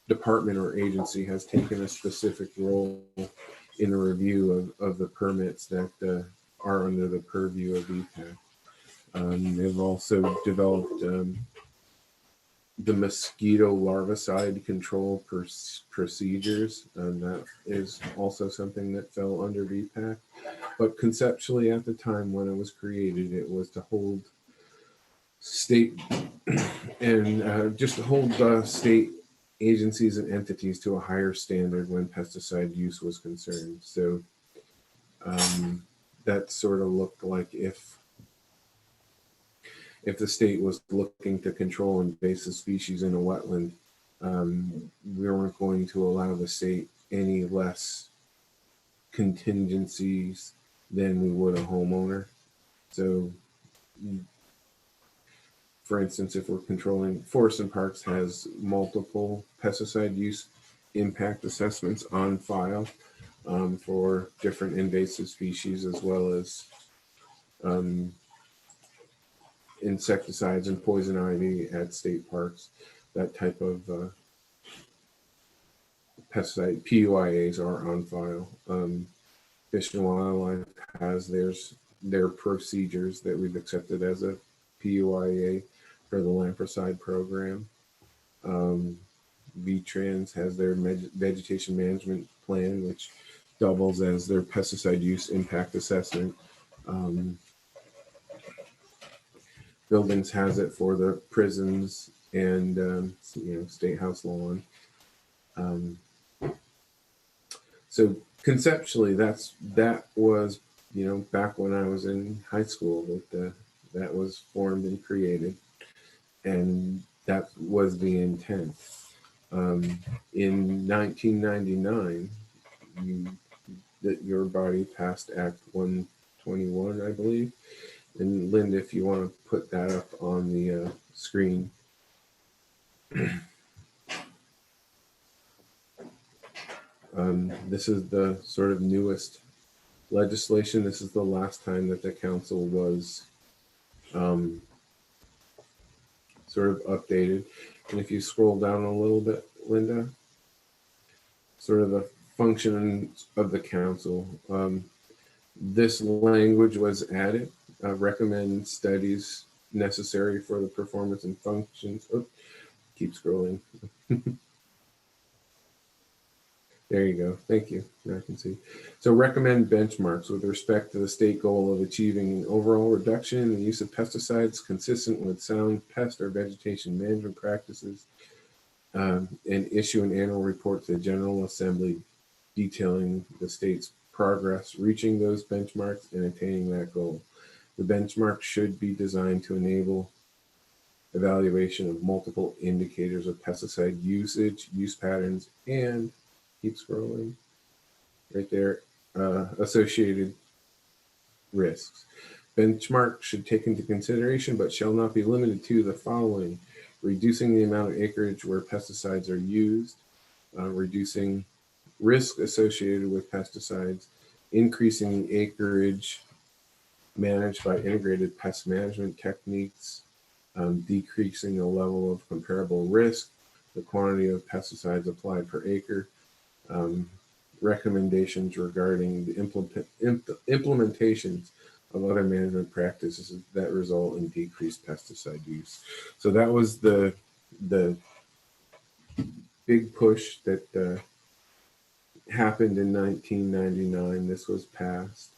department or agency has taken a specific role in a review of the permits that are under the purview of EPAC. They've also developed the mosquito larvicide control procedures, and that is also something that fell under VPAC. But conceptually, at the time when it was created, it was to hold state and just to hold state agencies and entities to a higher standard when pesticide use was concerned. So that sort of looked like if the state was looking to control invasive species in a wetland, we weren't going to allow the state any less contingencies than we would a homeowner. So, for instance, if we're controlling, Forests and Parks has multiple pesticide use impact assessments on file for different invasive species, as well as insecticides and poison ivy at state parks. That type of pesticide PUIAs are on file. Fish and Wildlife has their procedures that we've accepted as a PUIA for the Lampricide program. V-Trans has their vegetation management plan, which doubles as their pesticide use impact assessment. Buildings has it for the prisons and State House lawn. So conceptually, that was back when I was in high school that was formed and created, and that was the intent. In 1999, your body passed Act 121, I believe. And Linda, if you want to put that up on the screen. This is the sort of newest legislation. This is the last time that the council was sort of updated. And if you scroll down a little bit, Linda, sort of the function of the council. This language was added. Recommend studies necessary for the performance and functions. Oh, keep scrolling. There you go. Thank you. Now I can see. So recommend benchmarks with respect to the state goal of achieving an overall reduction in the use of pesticides consistent with sound pest or vegetation management practices. and issue an annual report to the General Assembly detailing the state's progress reaching those benchmarks and attaining that goal. The benchmark should be designed to enable evaluation of multiple indicators of pesticide usage, use patterns, and keep scrolling right there, associated risks. Benchmark should take into consideration, but shall not be limited to, the following: reducing the amount of acreage where pesticides are used, reducing risk associated with pesticides, increasing the acreage managed by integrated pest management techniques, decreasing the level of comparable risk, the quantity of pesticides applied per acre, recommendations regarding the implementations of other management practices that result in decreased pesticide use. So that was the big push that happened in 1999. This was passed.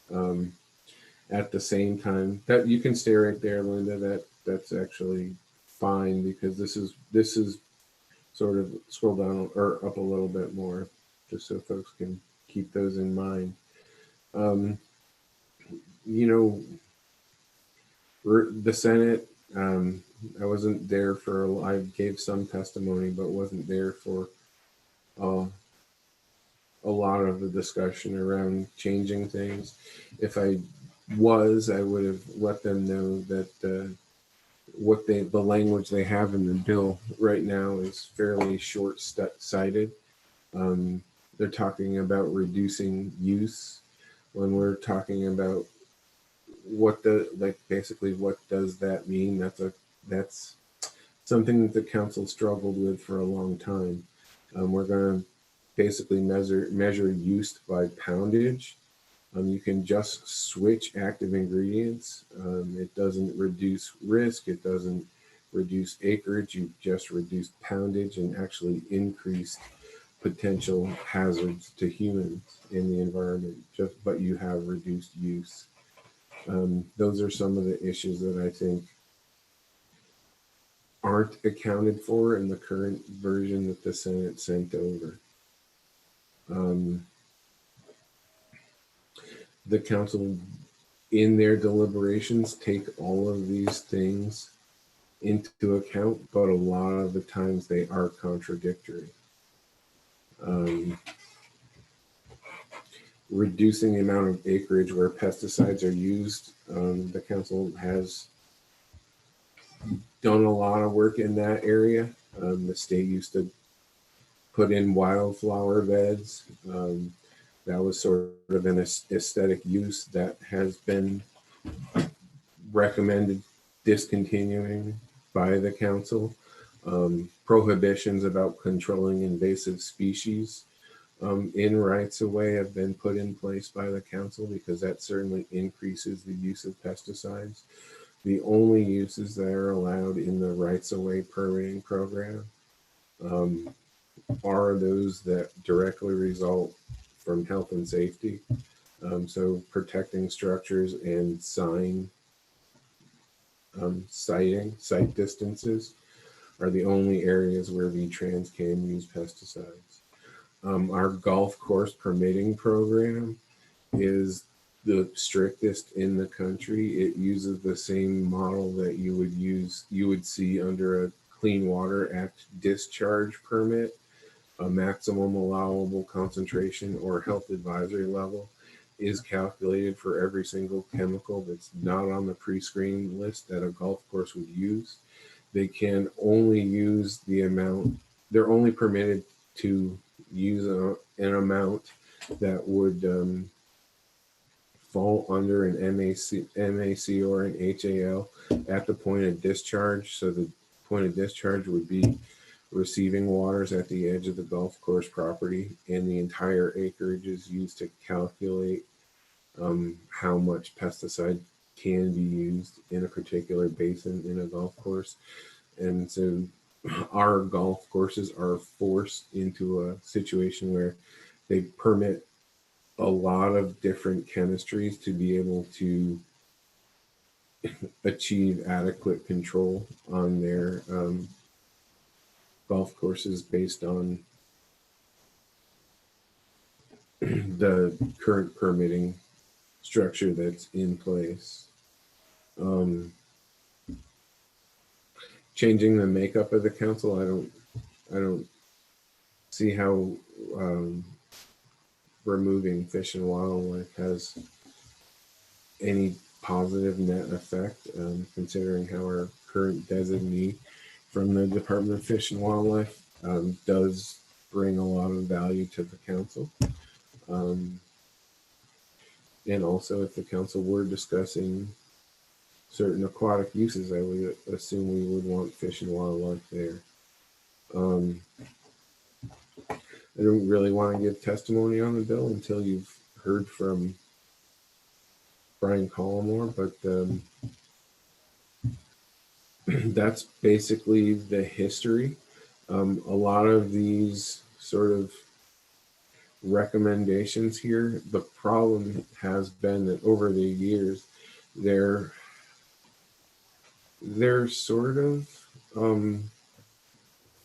At the same time, that you can stay right there, Linda. That's actually fine, because this is sort of scroll down or up a little bit more, just so folks can keep those in mind. You know, the Senate, I wasn't there for, I gave some testimony, but wasn't there for a lot of the discussion around changing things. If I was, I would have let them know that the language they have in the bill right now is fairly short-sighted. They're talking about reducing use when we're talking about basically what does that mean? That's something that the council struggled with for a long time. We're going to basically measure use by poundage. You can just switch active ingredients. It doesn't reduce risk. It doesn't reduce acreage. You just reduce poundage and actually increase potential hazards to humans in the environment, but you have reduced use. Those are some of the issues that I think aren't accounted for in the current version that the Senate sent over. The council, in their deliberations, take all of these things into account, but a lot of the times they are contradictory. Reducing the amount of acreage where pesticides are used, the council has done a lot of work in that area. The state used to put in wildflower beds. That was sort of an aesthetic use that has been recommended discontinuing by the council. Prohibitions about controlling invasive species in rights of way have been put in place by the council, because that certainly increases the use of pesticides. The only uses that are allowed in the rights of way permitting program are those that directly result from health and safety. So protecting structures and site distances are the only areas where V-Trans can use pesticides. Our golf course permitting program is the strictest in the country. It uses the same model that you would see under a Clean Water Act discharge permit. A maximum allowable concentration or health advisory level is calculated for every single chemical that's not on the pre-screen list that a golf course would use. They can only use the amount, they're only permitted to use an amount that would fall under an MAC or an HAL at the point of discharge. So the point of discharge would be receiving waters at the edge of the golf course property, and the entire acreage is used to calculate how much pesticide can be used in a particular basin in a golf course. And so our golf courses are forced into a situation where they permit a lot of different chemistries to be able to achieve adequate control on their golf courses based on the current permitting structure that's in place. Changing the makeup of the council, I don't see how removing Fish and Wildlife has any positive net effect, considering how our current designee from the Department of Fish and Wildlife does bring a lot of value to the council. And also, if the council were discussing certain aquatic uses, I would assume we would want Fish and Wildlife there. I don't really want to give testimony on the bill until you've heard from Brian Collmore, but that's basically the history. A lot of these sort of recommendations here, the problem has been that over the years, they're sort of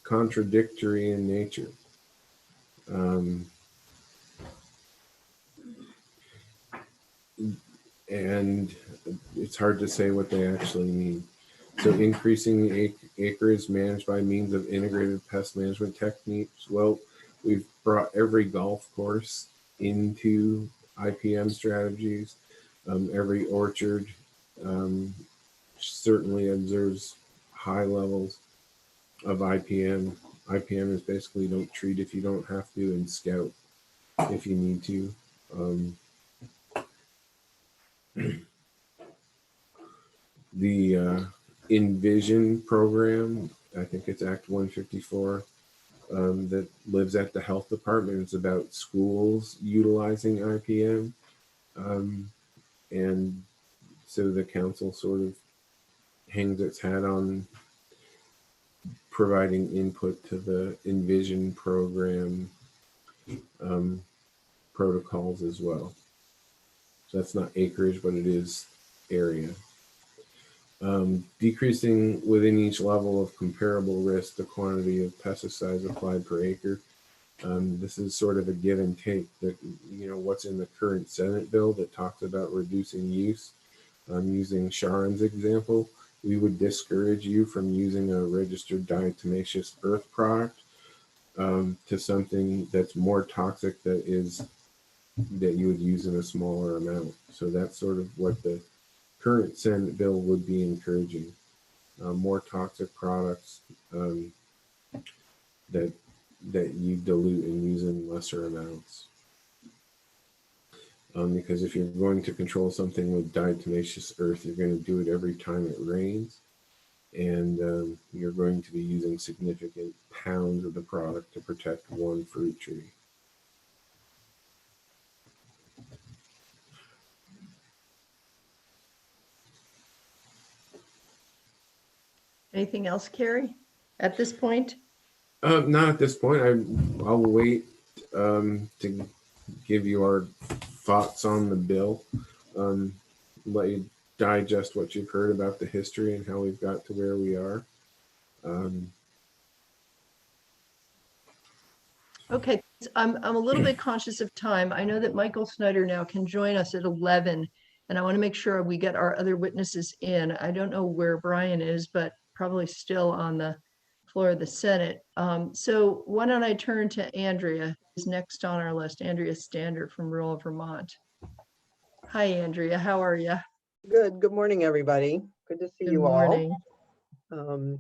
contradictory in nature. And it's hard to say what they actually mean. So increasing the acreage managed by means of integrated pest management techniques. Well, we've brought every golf course into IPM strategies. Every orchard certainly observes high levels of IPM. IPM is basically don't treat if you don't have to and scout if you need to. The Envision program, I think it's Act 154, that lives at the health department. It's about schools utilizing IPM. And so the council sort of hangs its hat on providing input to the Envision program protocols as well. So that's not acreage, but it is area. Decreasing within each level of comparable risk the quantity of pesticides applied per acre. This is sort of a give and take. That, you know, what's in the current Senate bill that talks about reducing use. Using Sharon's example, we would discourage you from using a registered diatomaceous earth product to something that's more toxic that you would use in a smaller amount. So that's sort of what the current Senate bill would be encouraging. More toxic products that you dilute and use in lesser amounts. Because if you're going to control something with diatomaceous earth, you're going to do it every time it rains. And you're going to be using significant pounds of the product to protect one fruit tree. Anything else, Carrie, at this point? Not at this point. I'll wait to give you our thoughts on the bill. Let you digest what you've heard about the history and how we've got to where we are. Okay, I'm a little bit conscious of time. I know that Michael Snyder now can join us at 11, and I want to make sure we get our other witnesses in. I don't know where Brian is, but probably still on the floor of the Senate. So why don't I turn to Andrea, who's next on our list, Andrea Stander from rural Vermont. Hi, Andrea, how are you? Good morning, everybody. Good to see Good you morning. all.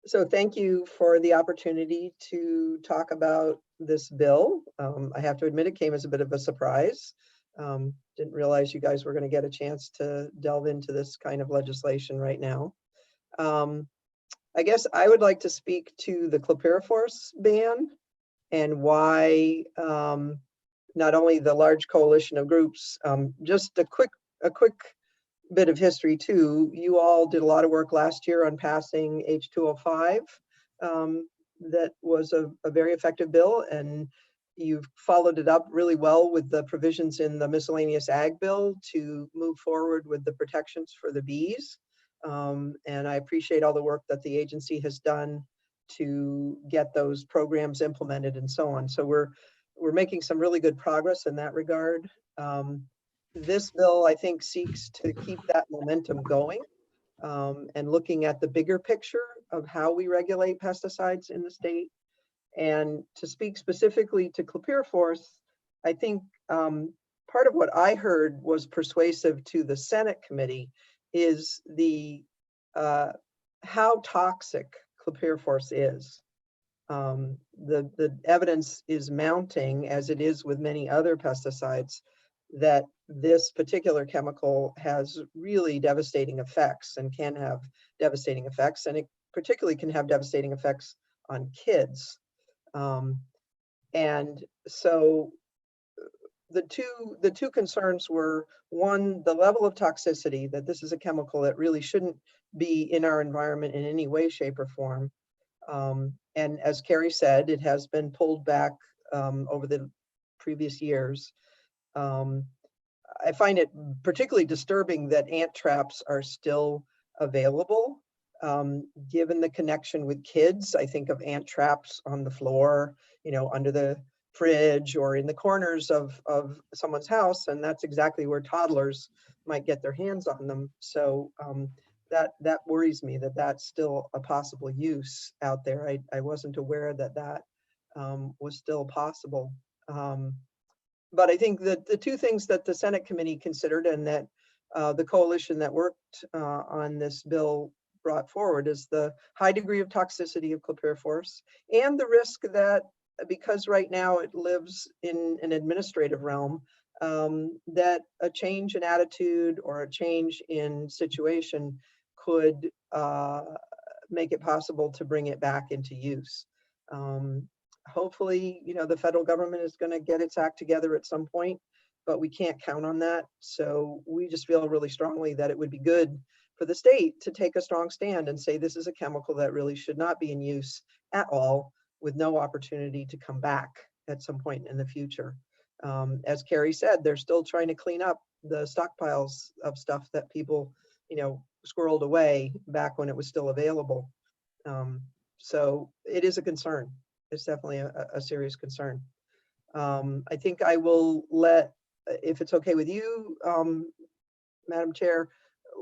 So thank you for the opportunity to talk about this bill. I have to admit it came as a bit of a surprise. Didn't realize you guys were going to get a chance to delve into this kind of legislation right now. I guess I would like to speak to the chlorpyrifos ban and why not only the large coalition of groups, just a quick bit of history too. You all did a lot of work last year on passing H205. That was a very effective bill, and you've followed it up really well with the provisions in the miscellaneous ag bill to move forward with the protections for the bees. And I appreciate all the work that the agency has done to get those programs implemented and so on. So we're making some really good progress in that regard. This bill, I think, seeks to keep that momentum going, and looking at the bigger picture of how we regulate pesticides in the state. And to speak specifically to chlorpyrifos, I think part of what I heard was persuasive to the Senate committee is the how toxic chlorpyrifos is. The evidence is mounting, as it is with many other pesticides, that this particular chemical has really devastating effects and can have devastating effects, and it particularly can have devastating effects on kids. And so the two concerns were, one, the level of toxicity, that this is a chemical that really shouldn't be in our environment in any way, shape, or form. And as Carrie said, it has been pulled back over the previous years. I find it particularly disturbing that ant traps are still available. Given the connection with kids, I think of ant traps on the floor, under the fridge or in the corners of someone's house, and that's exactly where toddlers might get their hands on them. So that worries me, that that's still a possible use out there. I wasn't aware that was still possible. But I think that the two things that the Senate committee considered, and that the coalition that worked on this bill brought forward, is the high degree of toxicity of chlorpyrifos, and the risk that, because right now it lives in an administrative realm, that a change in attitude or a change in situation could make it possible to bring it back into use. Hopefully, the federal government is going to get its act together at some point, but we can't count on that. So we just feel really strongly that it would be good for the state to take a strong stand and say this is a chemical that really should not be in use at all, with no opportunity to come back at some point in the future. As Carrie said, they're still trying to clean up the stockpiles of stuff that people, squirreled away back when it was still available. So it is a concern. It's definitely a serious concern. I think I will let, if it's okay with you, Madam Chair,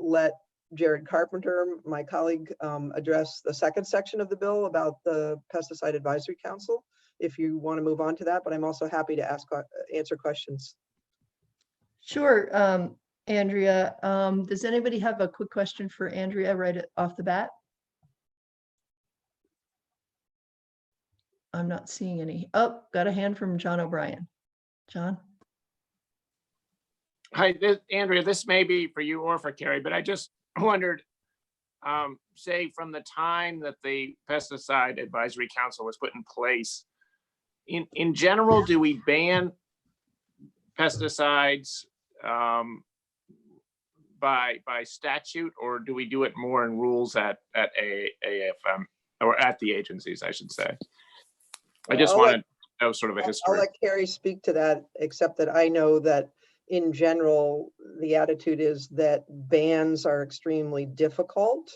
let Jared Carpenter, my colleague, address the second section of the bill about the Pesticide Advisory Council, if you want to move on to that, but I'm also happy to answer questions. Sure, Andrea. Does anybody have a quick question for Andrea right off the bat? I'm not seeing any. Oh, got a hand from John O'Brien. John? Hi, Andrea, this may be for you or for Carrie, but I just wondered, say from the time that the Pesticide Advisory Council was put in place, in general, do we ban pesticides by statute, or do we do it more in rules at AFM, or at the agencies, I should say? I just wanted to know sort of a history. I'll let Carrie speak to that, except that I know that in general, the attitude is that bans are extremely difficult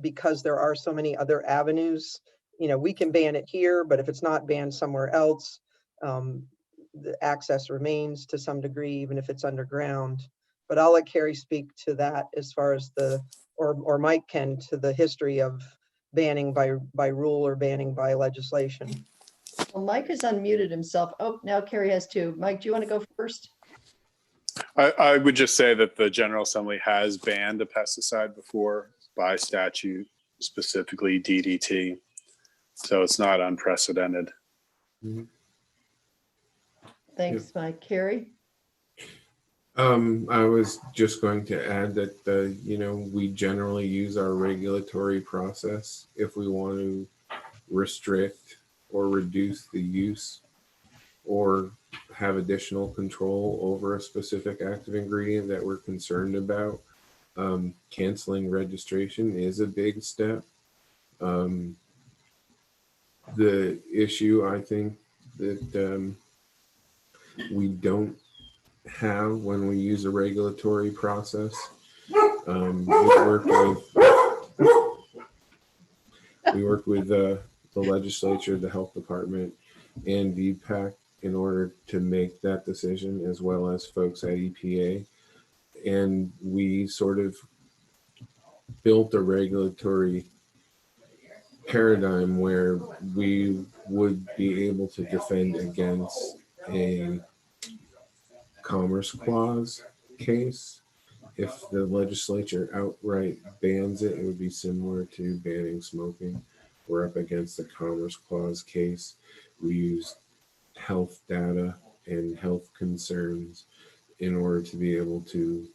because there are so many other avenues. We can ban it here, but if it's not banned somewhere else, the access remains to some degree, even if it's underground. But I'll let Carrie speak to that as far as or Mike can, to the history of banning by rule or banning by legislation. Well, Mike has unmuted himself. Oh, now Carrie has too. Mike, do you want to go first? I would just say that the General Assembly has banned a pesticide before by statute, specifically DDT. So it's not unprecedented. Thanks, Mike. Carrie? I was just going to add that, we generally use our regulatory process if we want to restrict or reduce the use or have additional control over a specific active ingredient that we're concerned about. Canceling registration is a big step. The issue, I think, that we don't have when we use a regulatory process. We We worked with the legislature, the health department, and VPAC in order to make that decision, as well as folks at EPA. And we sort of built a regulatory paradigm where we would be able to defend against a Commerce Clause case. If the legislature outright bans it, it would be similar to banning smoking. We're up against the Commerce Clause case. We use health data and health concerns in order to be able to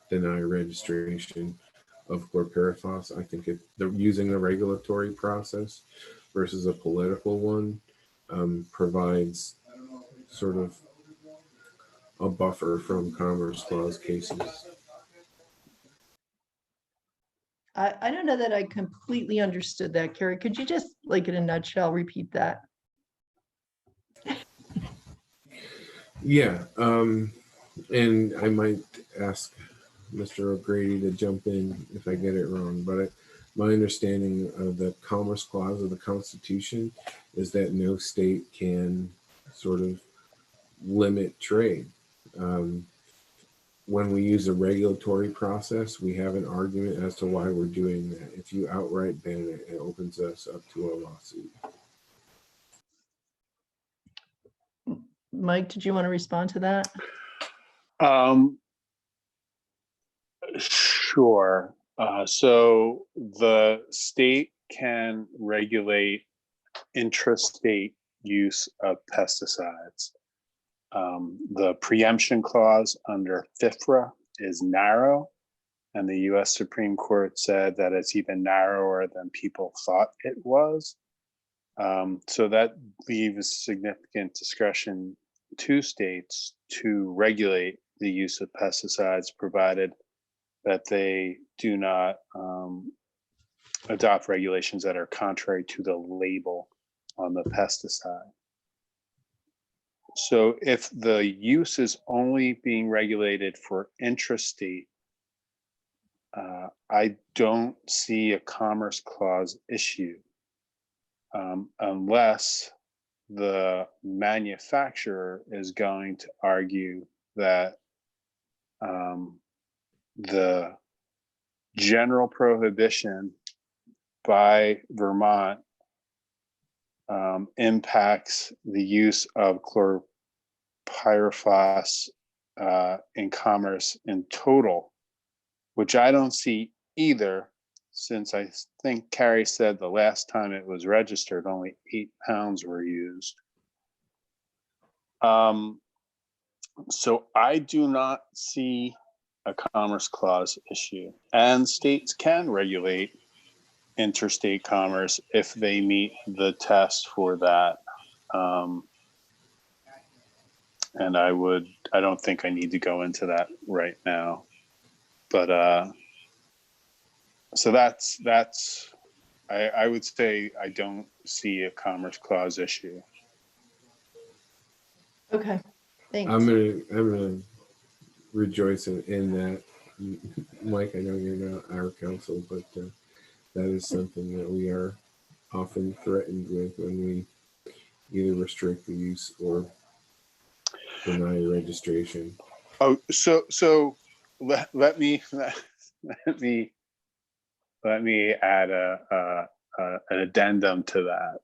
deny registration of chlorpyrifos. I think using the regulatory process versus a political one provides sort of a buffer from Commerce Clause cases. I don't know that I completely understood that, Carrie. Could you just, like in a nutshell, repeat that? Yeah, and I might ask Mr. O'Grady to jump in if I get it wrong, but my understanding of the Commerce Clause of the Constitution is that no state can sort of limit trade. When we use a regulatory process, we have an argument as to why we're doing that. If you outright ban it, it opens us up to a lawsuit. Mike, did you want to respond to that? Sure. So the state can regulate intrastate use of pesticides. The preemption clause under FIFRA is narrow, and the US Supreme Court said that it's even narrower than people thought it was. So that leaves significant discretion to states to regulate the use of pesticides, provided that they do not adopt regulations that are contrary to the label on the pesticide. So if the use is only being regulated for intrastate, I don't see a Commerce Clause issue unless the manufacturer is going to argue that the general prohibition by Vermont impacts the use of chlorpyrifos in commerce in total, which I don't see either, since I think Carrie said the last time it was registered, only 8 pounds were used. So I do not see a Commerce Clause issue, and states can regulate interstate commerce if they meet the test for that. And I don't think I need to go into that right now, but so that's I would say I don't see a Commerce Clause issue. Okay, thanks. I'm gonna rejoice in that. Mike, I know you're not our counsel, but that is something that we are often threatened with when we either restrict the use or deny registration. Oh, so let me add an addendum to that.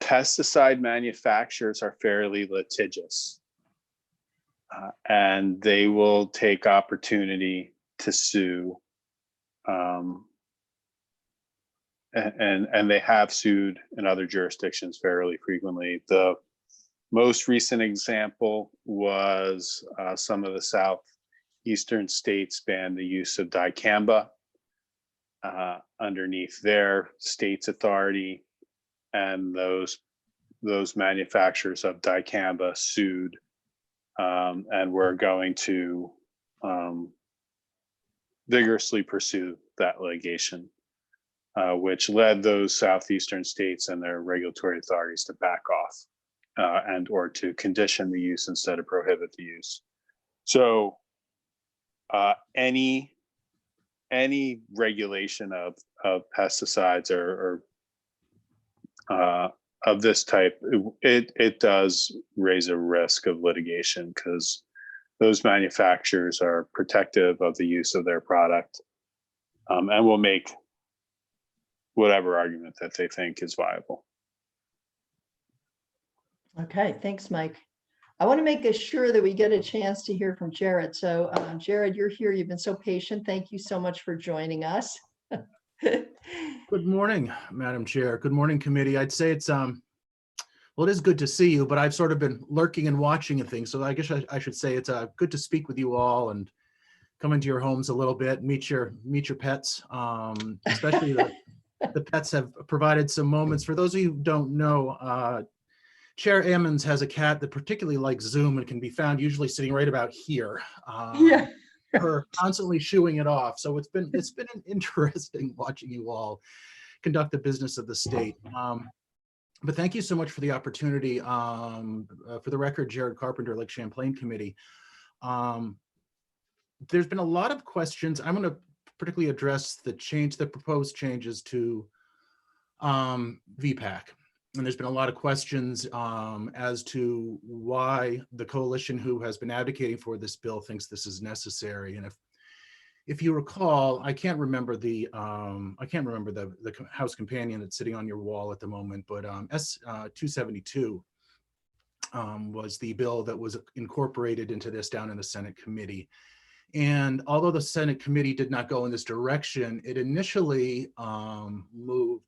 Pesticide manufacturers are fairly litigious, and they will take opportunity to sue, and they have sued in other jurisdictions fairly frequently. The most recent example was some of the southeastern states banned the use of dicamba underneath their state's authority, and those manufacturers of dicamba sued, and we're going to vigorously pursue that litigation, which led those southeastern states and their regulatory authorities to back off and or to condition the use instead of prohibit the use. So any any regulation of pesticides or of this type, it does raise a risk of litigation because those manufacturers are protective of the use of their product, and will make whatever argument that they think is viable. Okay, thanks, Mike. I want to make sure that we get a chance to hear from Jared. So Jared, you're here. You've been so patient. Thank you so much for joining us. Good morning, Madam Chair. Good morning, committee. I'd say it's, well, it is good to see you, but I've sort of been lurking and watching and things. So I guess I should say it's good to speak with you all and come into your homes a little bit, meet your pets, especially the pets have provided some moments. For those of you who don't know, Chair Ammons has a cat that particularly likes Zoom and can be found usually sitting right about here. Yeah. Her constantly shooing it off. So it's been interesting watching you all conduct the business of the state. But thank you so much for the opportunity. For the record, Jared Carpenter, Lake Champlain Committee. There's been a lot of questions. I'm going to particularly address the proposed changes to VPAC. And there's been a lot of questions as to why the coalition who has been advocating for this bill thinks this is necessary. And if you recall, I can't remember the House companion that's sitting on your wall at the moment, but S-272 was the bill that was incorporated into this down in the Senate committee. And although the Senate committee did not go in this direction, it initially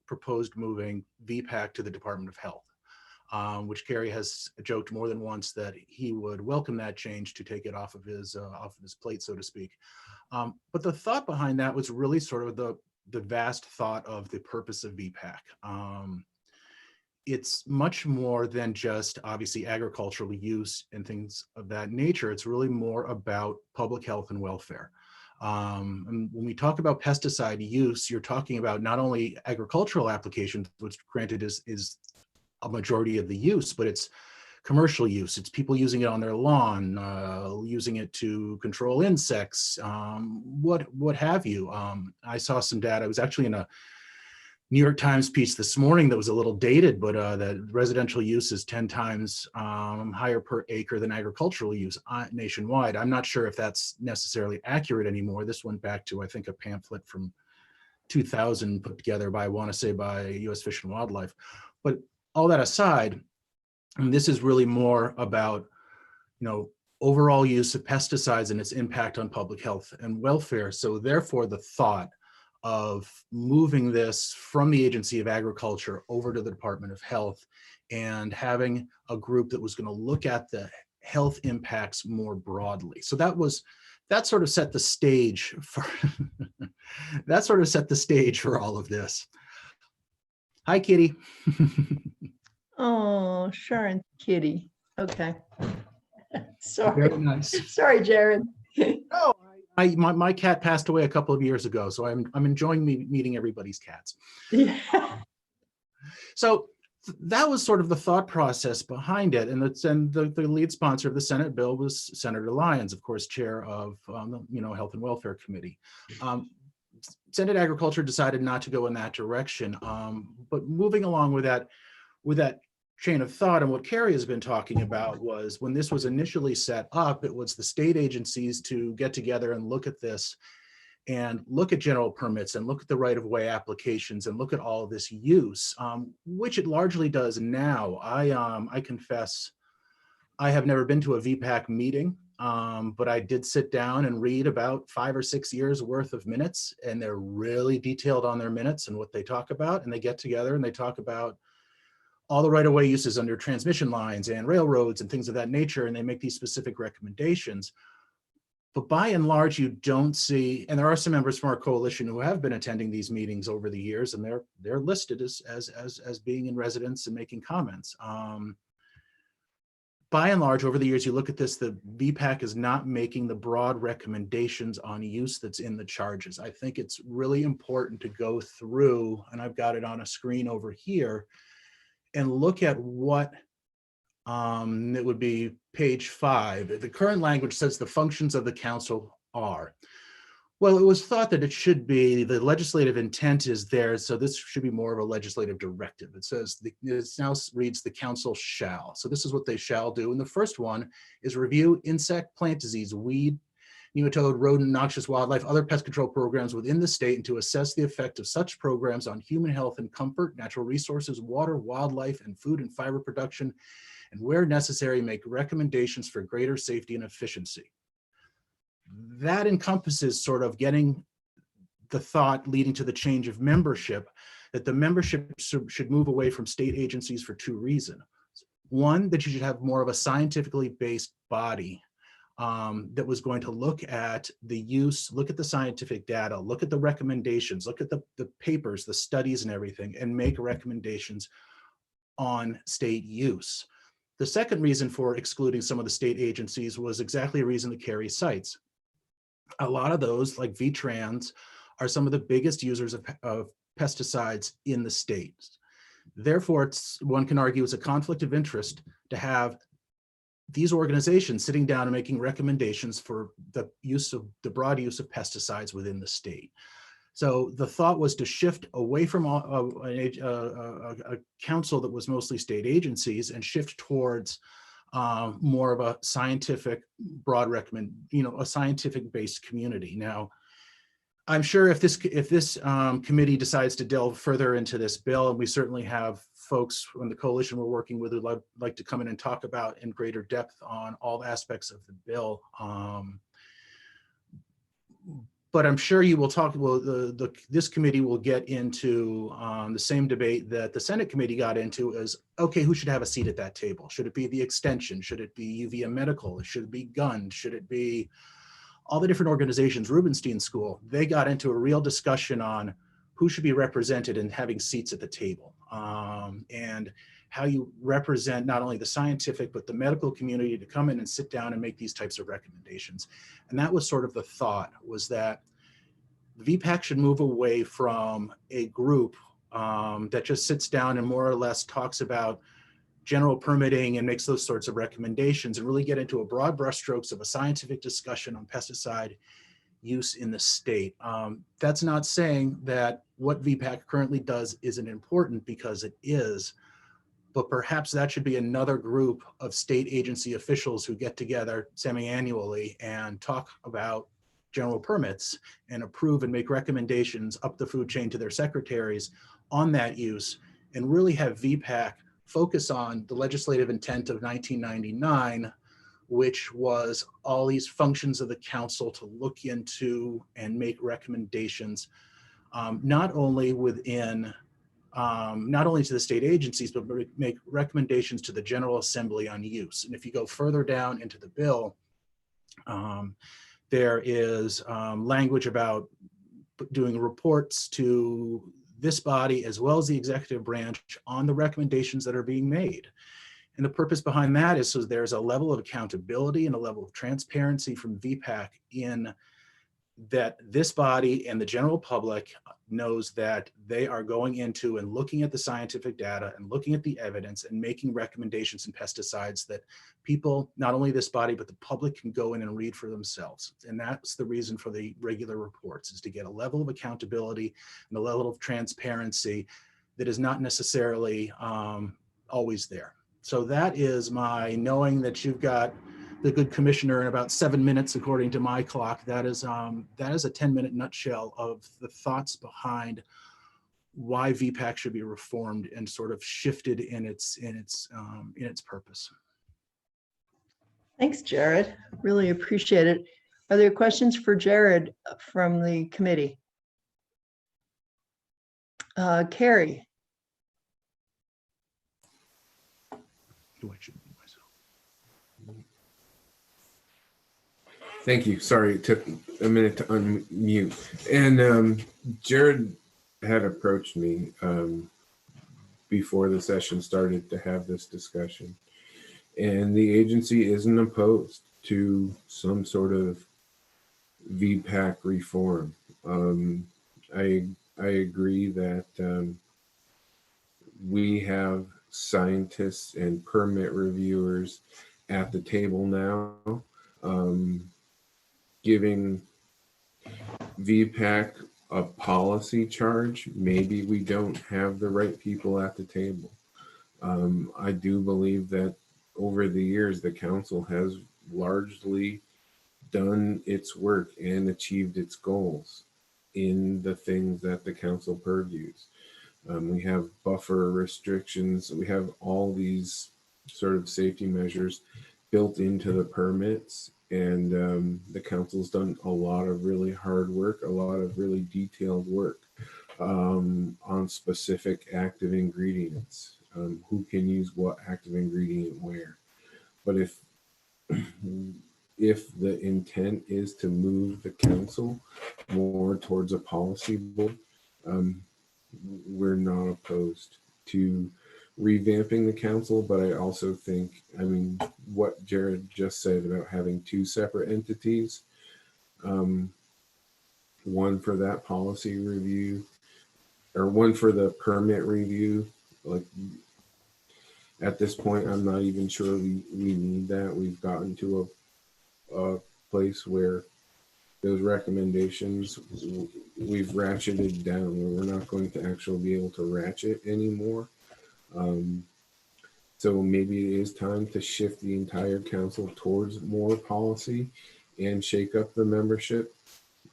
proposed moving VPAC to the Department of Health, which Kerry has joked more than once that he would welcome that change to take it off of his plate, so to speak. But the thought behind that was really sort of the vast thought of the purpose of VPAC. It's much more than just obviously agricultural use and things of that nature. It's really more about public health and welfare. And when we talk about pesticide use, you're talking about not only agricultural applications, which granted is a majority of the use, but it's commercial use. It's people using it on their lawn, using it to control insects, what have you. I saw some data. I was actually in a New York Times piece this morning that was a little dated, but that residential use is 10 times higher per acre than agricultural use nationwide. I'm not sure if that's necessarily accurate anymore. This went back to, I think, a pamphlet from 2000 put together by, I want to say, by U.S. Fish and Wildlife. But all that aside, and this is really more about, overall use of pesticides and its impact on public health and welfare. So therefore, the thought of moving this from the Agency of Agriculture over to the Department of Health and having a group that was going to look at the health impacts more broadly. So that sort of set the stage for all of this. Hi, Kitty. Oh, Sharon, kitty. Okay. Sorry. Very nice. Sorry, Jared. Oh, my cat passed away a couple of years ago, so I'm enjoying meeting everybody's cats. Yeah. So that was sort of the thought process behind it, and the lead sponsor of the Senate bill was Senator Lyons, of course, chair of the Health and Welfare Committee. Senate Agriculture decided not to go in that direction, but moving along with that chain of thought, and what Kerry has been talking about was when this was initially set up, it was the state agencies to get together and look at this and look at general permits and look at the right-of-way applications and look at all of this use, which it largely does now. I confess I have never been to a VPAC meeting, but I did sit down and read about 5 or 6 years worth of minutes, and they're really detailed on their minutes and what they talk about, and they get together and they talk about all the right-of-way uses under transmission lines and railroads and things of that nature, and they make these specific recommendations. But by and large, you don't see, and there are some members from our coalition who have been attending these meetings over the years, and they're listed as being in residence and making comments. By and large, over the years, you look at this, the VPAC is not making the broad recommendations on use that's in the charges. I think it's really important to go through, and I've got it on a screen over here, and look at what it would be page 5. The current language says the functions of the council are. Well, it was thought that it should be, the legislative intent is there, so this should be more of a legislative directive. It says, it now reads the council shall. So this is what they shall do. And the first one is review insect, plant disease, weed, nematode, rodent, noxious wildlife, other pest control programs within the state, and to assess the effect of such programs on human health and comfort, natural resources, water, wildlife, and food and fiber production, and where necessary, make recommendations for greater safety and efficiency. That encompasses sort of getting the thought leading to the change of membership, that the membership should move away from state agencies for two reasons. One, that you should have more of a scientifically based body that was going to look at the use, look at the scientific data, look at the recommendations, look at the papers, the studies and everything, and make recommendations on state use. The second reason for excluding some of the state agencies was exactly a reason that Carrie cites. A lot of those, like VTrans, are some of the biggest users of pesticides in the states. Therefore, one can argue it's a conflict of interest to have these organizations sitting down and making recommendations for the broad use of pesticides within the state. So the thought was to shift away from a council that was mostly state agencies and shift towards more of a scientific broad a scientific based community. Now, I'm sure if this committee decides to delve further into this bill, and we certainly have folks from the coalition we're working with who'd like to come in and talk about in greater depth on all aspects of the bill. But I'm sure you will talk, this committee will get into the same debate that the Senate committee got into is, okay, who should have a seat at that table? Should it be the extension? Should it be UVM Medical? Should it be GUND? Should it be all the different organizations, Rubenstein School? They got into a real discussion on who should be represented and having seats at the table, and how you represent not only the scientific, but the medical community to come in and sit down and make these types of recommendations. And that was sort of the thought, was that VPAC should move away from a group that just sits down and more or less talks about general permitting and makes those sorts of recommendations, and really get into a broad brushstrokes of a scientific discussion on pesticide use in the state. That's not saying that what VPAC currently does isn't important, because it is, but perhaps that should be another group of state agency officials who get together semi-annually and talk about general permits and approve and make recommendations up the food chain to their secretaries on that use, and really have VPAC focus on the legislative intent of 1999, which was all these functions of the council to look into and make recommendations, not only within, not only to the state agencies, but make recommendations to the General Assembly on use. And if you go further down into the bill, there is language about doing reports to this body as well as the executive branch on the recommendations that are being made. And the purpose behind that is so there's a level of accountability and a level of transparency from VPAC in that this body and the general public knows that they are going into and looking at the scientific data and looking at the evidence and making recommendations in pesticides that people, not only this body, but the public can go in and read for themselves. And that's the reason for the regular reports, is to get a level of accountability and a level of transparency that is not necessarily always there. So that is my knowing that you've got the good commissioner in about 7 minutes, according to my clock. That is a 10-minute nutshell of the thoughts behind why VPAC should be reformed and sort of shifted in its purpose. Thanks, Jared. Really appreciate it. Are there questions for Jared from the committee? Carrie. Thank you. Sorry, it took a minute to unmute. And Jared had approached me before the session started to have this discussion. And the agency isn't opposed to some sort of VPAC reform. I agree that we have scientists and permit reviewers at the table now, giving VPAC a policy charge, maybe we don't have the right people at the table. I do believe that over the years, the council has largely done its work and achieved its goals in the things that the council purviews. We have buffer restrictions. We have all these sort of safety measures built into the permits, and the council's done a lot of really hard work, a lot of really detailed work on specific active ingredients, who can use what active ingredient where. But if the intent is to move the council more towards a policy board, we're not opposed to revamping the council. But I also think, I mean, what Jared just said about having two separate entities, one for that policy review or one for the permit review, like at this point, I'm not even sure we need that. We've gotten to a place where those recommendations we've ratcheted down, where we're not going to actually be able to ratchet anymore. So maybe it is time to shift the entire council towards more policy and shake up the membership.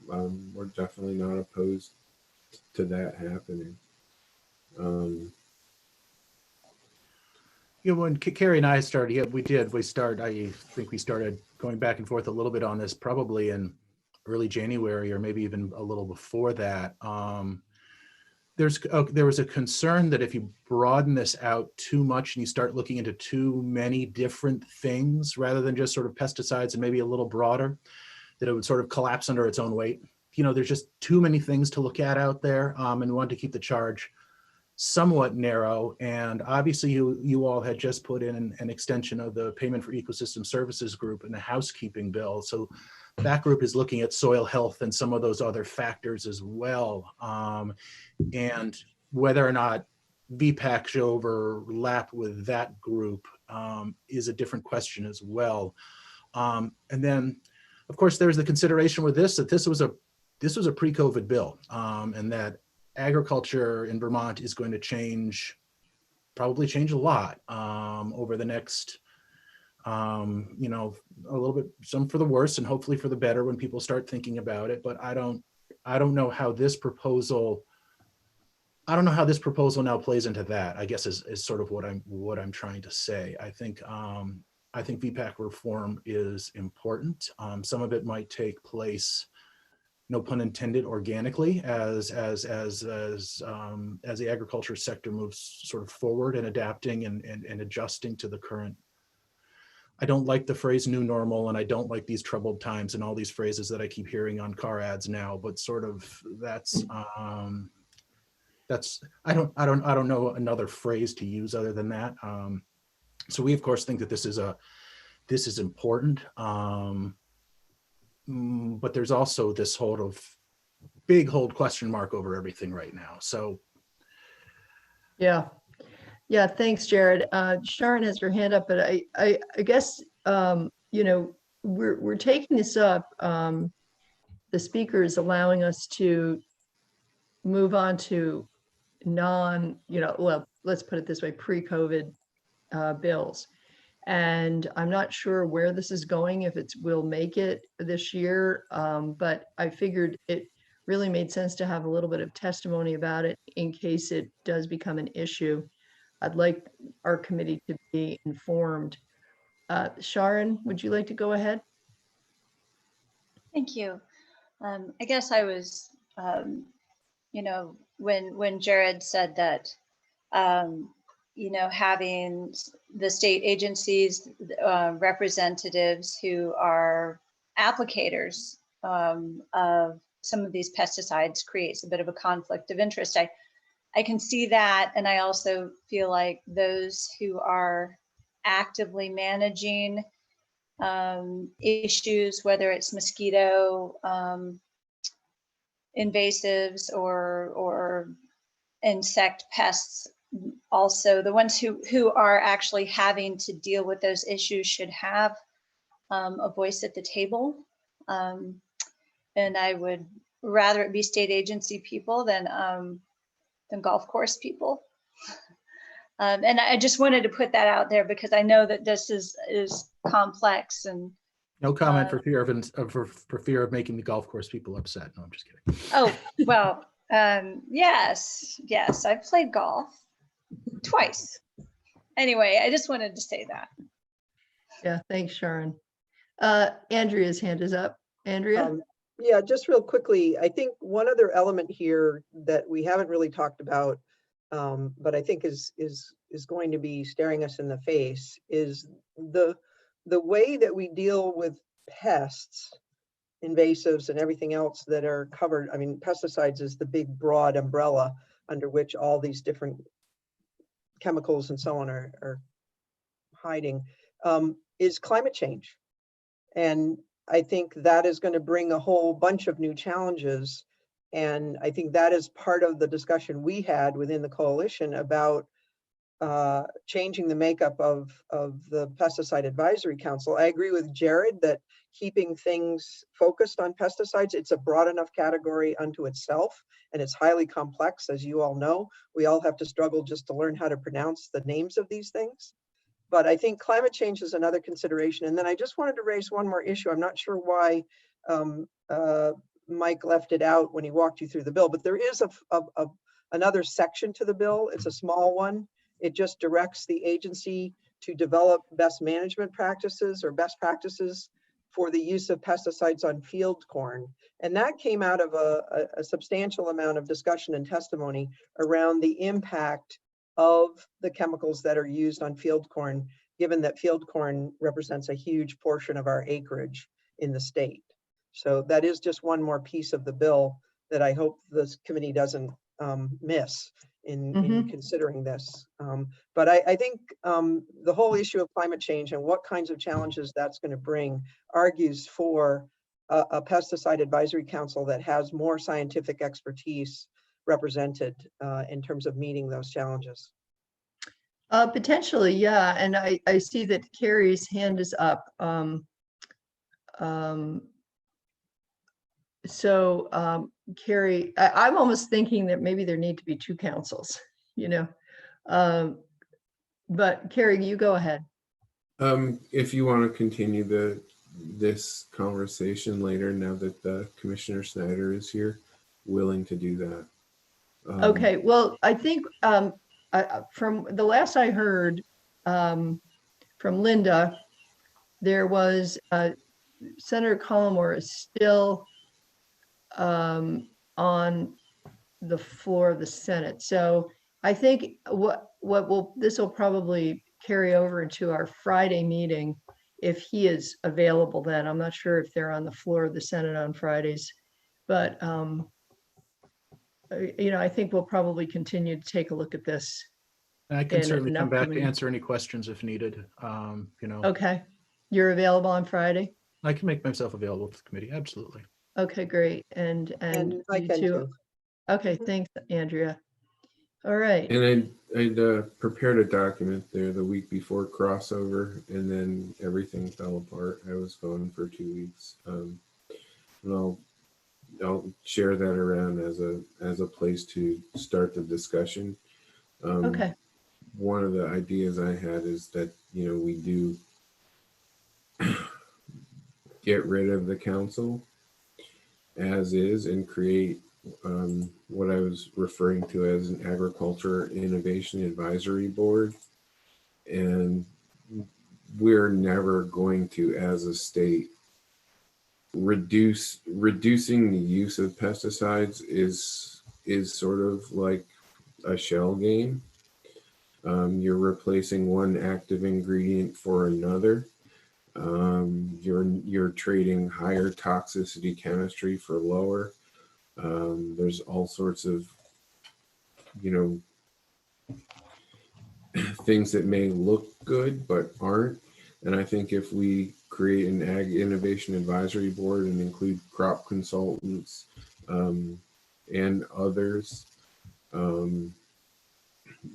We're definitely not opposed to that happening. Yeah, when Carrie and I started, yeah, I think we started going back and forth a little bit on this probably in early January or maybe even a little before that. There was a concern that if you broaden this out too much and you start looking into too many different things rather than just sort of pesticides and maybe a little broader, that it would sort of collapse under its own weight. You know, there's just too many things to look at out there, and we wanted to keep the charge somewhat narrow. And obviously you all had just put in an extension of the payment for ecosystem services group in the housekeeping bill. So that group is looking at soil health and some of those other factors as well. And whether or not VPAC should overlap with that group is a different question as well. And then of course there's the consideration with this, that this was a pre-COVID bill, and that agriculture in Vermont is going to probably change a lot over the next, you know, a little bit, some for the worse and hopefully for the better when people start thinking about it. But I don't know how this proposal now plays into that, I guess is sort of what I'm trying to say. I think VPAC reform is important. Some of it might take place, no pun intended, organically as the agriculture sector moves sort of forward and adapting and adjusting to the current. I don't like the phrase new normal, and I don't like these troubled times and all these phrases that I keep hearing on car ads now, but sort of that's I don't know another phrase to use other than that. So we of course think that this is important. But there's also this big question mark over everything right now. So. Yeah. Thanks, Jared. Sharon has her hand up, but I guess, you know, we're taking this up. The speaker is allowing us to move on to well, let's put it this way, pre-COVID bills. And I'm not sure where this is going, if we'll make it this year, but I figured it really made sense to have a little bit of testimony about it in case it does become an issue. I'd like our committee to be informed. Sharon, would you like to go ahead? Thank you. I guess I was, you know, when Jared said that, you know, having the state agencies, representatives who are applicators of some of these pesticides creates a bit of a conflict of interest. I can see that. And I also feel like those who are actively managing issues, whether it's mosquito invasives or insect pests, also the ones who are actually having to deal with those issues should have a voice at the table. And I would rather it be state agency people than golf course people. And I just wanted to put that out there because I know that this is complex and. No comment for fear for fear of making the golf course people upset. No, I'm just kidding. Oh, well, yes, I've played golf twice. Anyway, I just wanted to say that. Yeah, thanks, Sharon. Andrea's hand is up. Andrea? Yeah, just real quickly, I think one other element here that we haven't really talked about, but I think is going to be staring us in the face is the way that we deal with pests, invasives, and everything else that are covered. I mean, pesticides is the big broad umbrella under which all these different chemicals and so on are hiding, is climate change. And I think that is going to bring a whole bunch of new challenges. And I think that is part of the discussion we had within the coalition about changing the makeup of the Pesticide Advisory Council. I agree with Jared that keeping things focused on pesticides, it's a broad enough category unto itself, and it's highly complex, as you all know. We all have to struggle just to learn how to pronounce the names of these things. But I think climate change is another consideration. And then I just wanted to raise one more issue. I'm not sure why Mike left it out when he walked you through the bill, but there is another section to the bill. It's a small one. It just directs the agency to develop best management practices or best practices for the use of pesticides on field corn. And that came out of a substantial amount of discussion and testimony around the impact of the chemicals that are used on field corn, given that field corn represents a huge portion of our acreage in the state. So that is just one more piece of the bill that I hope this committee doesn't miss in considering this. But I think the whole issue of climate change and what kinds of challenges that's going to bring argues for a pesticide advisory council that has more scientific expertise represented in terms of meeting those challenges. Potentially, yeah. And I see that Carrie's hand is up. Carrie, I'm almost thinking that maybe there need to be two councils, you know. But Carrie, you go ahead. If you want to continue this conversation later, now that Commissioner Snyder is here, willing to do that. Okay, well, I think from the last I heard from Linda, there was Senator Collmore is still on the floor of the Senate. So I think this will probably carry over into our Friday meeting if he is available then. I'm not sure if they're on the floor of the Senate on Fridays, but you know, I think we'll probably continue to take a look at this. I can certainly come back to answer any questions if needed. You know. Okay, you're available on Friday? I can make myself available to the committee, absolutely. Okay, great. And I you can too. too. Okay, thanks, Andrea. All right. And I'd prepared a document there the week before crossover, and then everything fell apart. I was gone for 2 weeks. And I'll share that around as a place to start the discussion. Okay. One of the ideas I had is that, you know, we do get rid of the council as is and create what I was referring to as an agriculture innovation advisory board. And we're never going to, as a state, reducing the use of pesticides is sort of like a shell game. You're replacing one active ingredient for another. You're trading higher toxicity chemistry for lower. There's all sorts of, you know, things that may look good but aren't. And I think if we create an ag innovation advisory board and include crop consultants and others,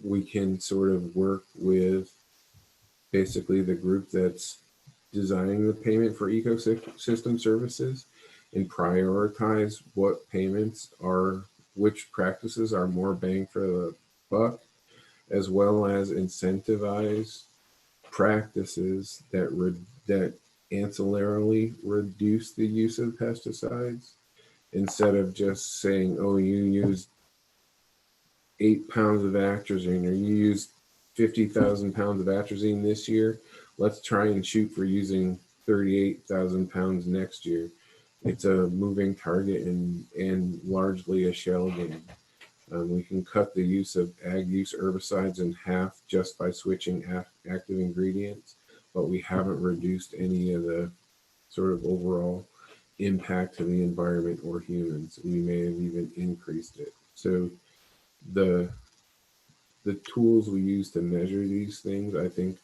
we can sort of work with basically the group that's designing the payment for ecosystem services and prioritize what payments are, which practices are more bang for the buck, as well as incentivize practices that ancillarily reduce the use of pesticides, instead of just saying, oh, you used 8 pounds of atrazine, or you used 50,000 pounds of atrazine this year. Let's try and shoot for using 38,000 pounds next year. It's a moving target and largely a shell game. We can cut the use of ag use herbicides in half just by switching active ingredients, but we haven't reduced any of the sort of overall impact to the environment or humans. We may have even increased it. So the tools we use to measure these things, I think,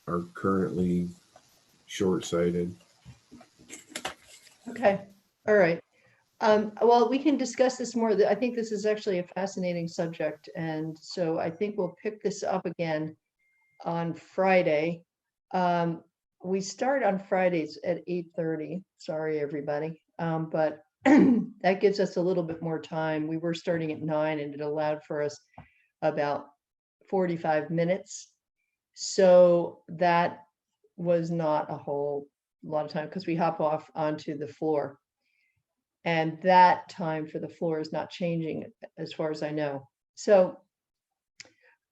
are currently short-sighted. Okay, all right. Well, we can discuss this more. I think this is actually a fascinating subject. And so I think we'll pick this up again on Friday. We start on Fridays at 8:30. Sorry, everybody. But that gives us a little bit more time. We were starting at 9 and it allowed for us about 45 minutes. So that was not a whole lot of time because we hop off onto the floor. And that time for the floor is not changing as far as I know. So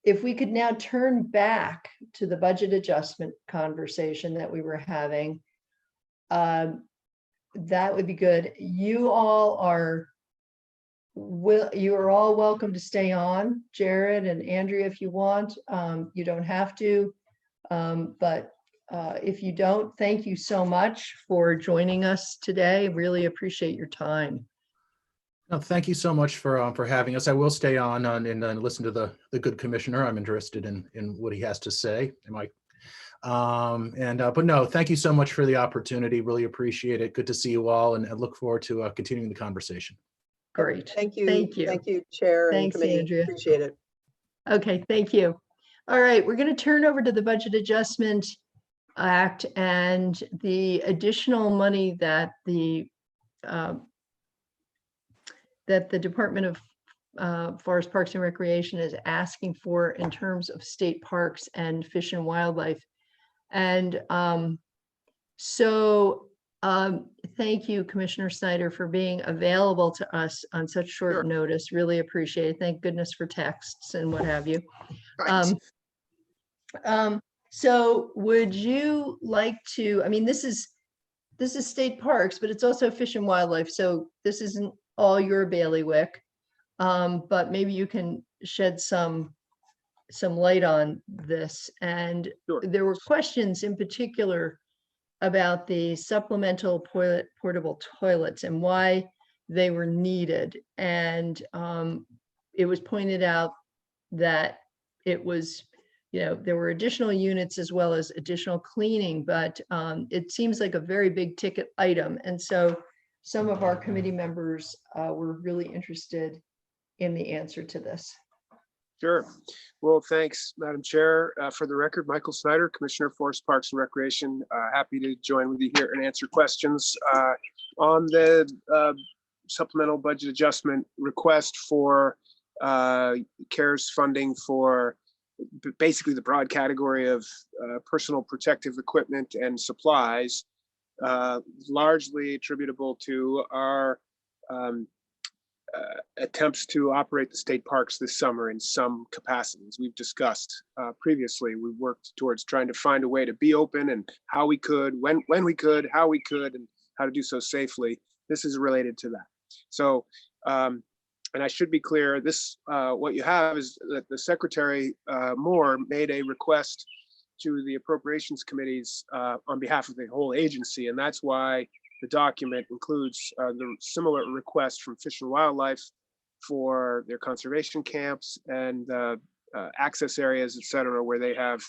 if we could now turn back to the budget adjustment conversation that we were having, that would be good. You all are all welcome to stay on, Jared and Andrea, if you want. You don't have to, but if you don't, thank you so much for joining us today. Really appreciate your time. No, thank you so much for having us. I will stay on and listen to the good commissioner. I'm interested in what he has to say. But no, thank you so much for the opportunity. Really appreciate it. Good to see you all, and I look forward to continuing the conversation. Great. Thank you. Thank you. Thank you, Chair and Thanks, Committee. Andrea. Appreciate it. Okay, thank you. All right, we're going to turn over to the Budget Adjustment Act and the additional money that the Department of Forest Parks and Recreation is asking for in terms of state parks and fish and wildlife. And thank you, Commissioner Snyder, for being available to us on such short notice. Really appreciate it. Thank goodness for texts and what have you. So would you like to, I mean, this is state parks, but it's also fish and wildlife. So this isn't all your bailiwick, but maybe you can shed some light on this. And there were questions in particular about the supplemental portable toilets and why they were needed. And it was pointed out that it was, there were additional units as well as additional cleaning, but it seems like a very big ticket item. And so some of our committee members were really interested in the answer to this. Sure. Well, thanks, Madam Chair. For the record, Michael Snyder, Commissioner of Forest Parks and Recreation. Happy to join with you here and answer questions on the supplemental budget adjustment request for CARES funding for basically the broad category of personal protective equipment and supplies, largely attributable to our attempts to operate the state parks this summer in some capacities. We've discussed previously, we've worked towards trying to find a way to be open and how we could, when we could, how we could, and how to do so safely. This is related to that. So, and I should be clear, this, what you have is that the Secretary Moore made a request to the Appropriations Committees on behalf of the whole agency, and that's why the document includes the similar request from Fish and Wildlife for their conservation camps and access areas, et cetera, where they have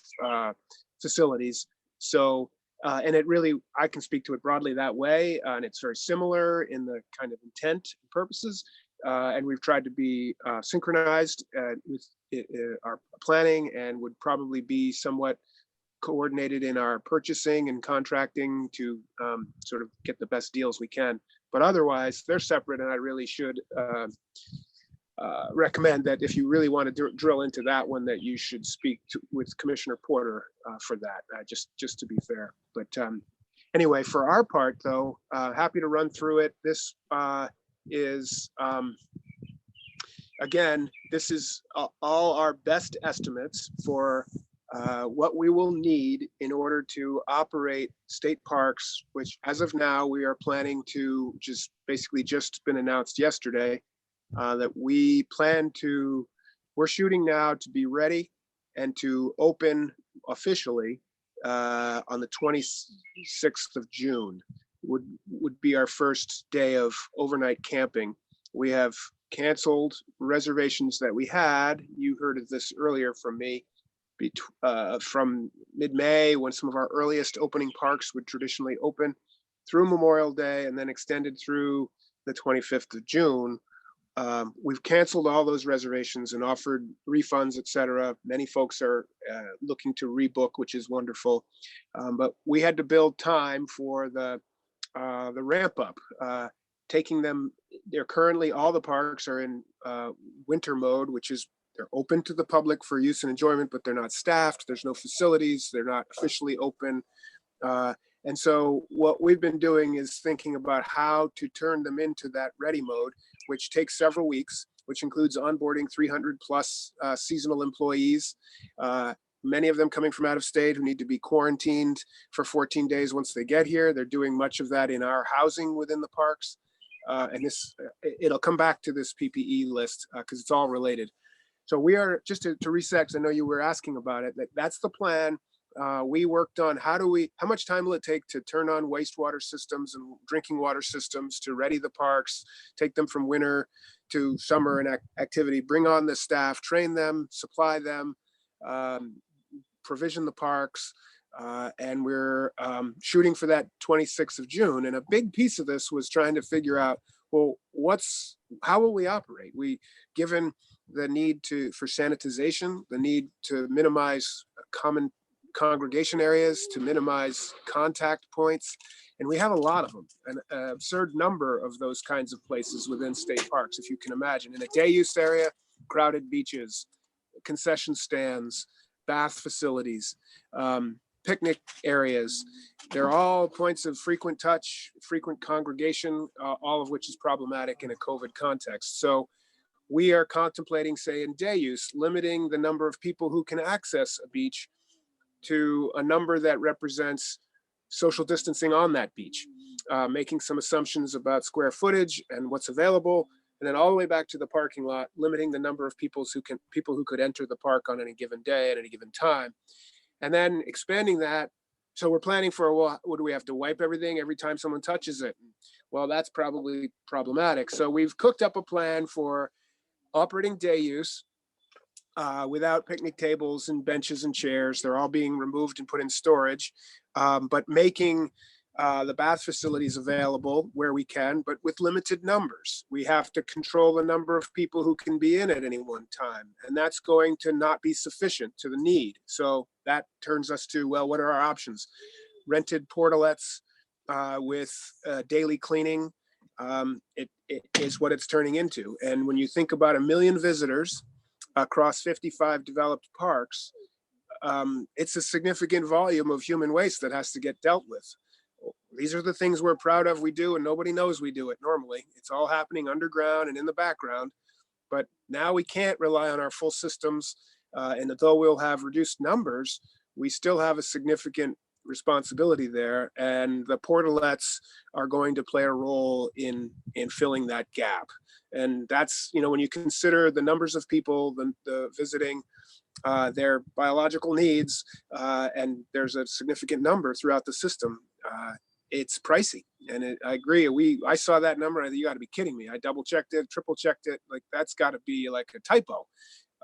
facilities. So, and it really, I can speak to it broadly that way, and it's very similar in the kind of intent and purposes. And we've tried to be synchronized with our planning, and would probably be somewhat coordinated in our purchasing and contracting to sort of get the best deals we can. But otherwise, they're separate, and I really should recommend that if you really want to drill into that one, that you should speak with Commissioner Porter for that, just to be fair. But anyway, for our part, though, happy to run through it. This is, again, this is all our best estimates for what we will need in order to operate state parks, which as of now, we are planning to just been announced yesterday, that we plan to, we're shooting now to be ready and to open officially on the 26th of June would be our first day of overnight camping. We have canceled reservations that we had. You heard of this earlier from me, from mid-May, when some of our earliest opening parks would traditionally open, through Memorial Day, and then extended through the 25th of June. We've canceled all those reservations and offered refunds, etc. Many folks are looking to rebook, which is wonderful. But we had to build time for the ramp up, taking them. They're currently, all the parks are in winter mode, which is they're open to the public for use and enjoyment, but they're not staffed. There's no facilities. They're not officially open. And so what we've been doing is thinking about how to turn them into that ready mode, which takes several weeks, which includes onboarding 300 plus seasonal employees, many of them coming from out of state who need to be quarantined for 14 days once they get here. They're doing much of that in our housing within the parks. And this, it'll come back to this PPE list because it's all related. So we are, just to reset, because I know you were asking about it, that's the plan. We worked on how much time will it take to turn on wastewater systems and drinking water systems to ready the parks, take them from winter to summer and activity, bring on the staff, train them, supply them, provision the parks. And we're shooting for that 26th of June. And a big piece of this was trying to figure out, well, how will we operate? Given the need for sanitization, the need to minimize common congregation areas, to minimize contact points. And we have a lot of them, an absurd number of those kinds of places within state parks, if you can imagine. In a day use area, crowded beaches, concession stands, bath facilities, picnic areas. They're all points of frequent touch, frequent congregation, all of which is problematic in a COVID context. So we are contemplating, say, in day use, limiting the number of people who can access a beach to a number that represents social distancing on that beach, making some assumptions about square footage and what's available, and then all the way back to the parking lot, limiting the number of people who could enter the park on any given day at any given time, and then expanding that. So we're planning for, well, what do we have to wipe everything every time someone touches it? Well, that's probably problematic. So we've cooked up a plan for operating day use without picnic tables and benches and chairs. They're all being removed and put in storage, but making the bath facilities available where we can, but with limited numbers. We have to control the number of people who can be in at any one time, and that's going to not be sufficient to the need. So that turns us to, well, what are our options? Rented portalets with daily cleaning. It is what it's turning into. And when you think about 1 million visitors across 55 developed parks, it's a significant volume of human waste that has to get dealt with. These are the things we're proud of we do, and nobody knows we do it normally. It's all happening underground and in the background. But now we can't rely on our full systems. And although we'll have reduced numbers, we still have a significant responsibility there. And the portalets are going to play a role in filling that gap. And that's, when you consider the numbers of people, the visiting, their biological needs, and there's a significant number throughout the system, it's pricey. And I agree. I saw that number. I thought, you got to be kidding me. I double checked it, triple checked it. Like, that's got to be like a typo.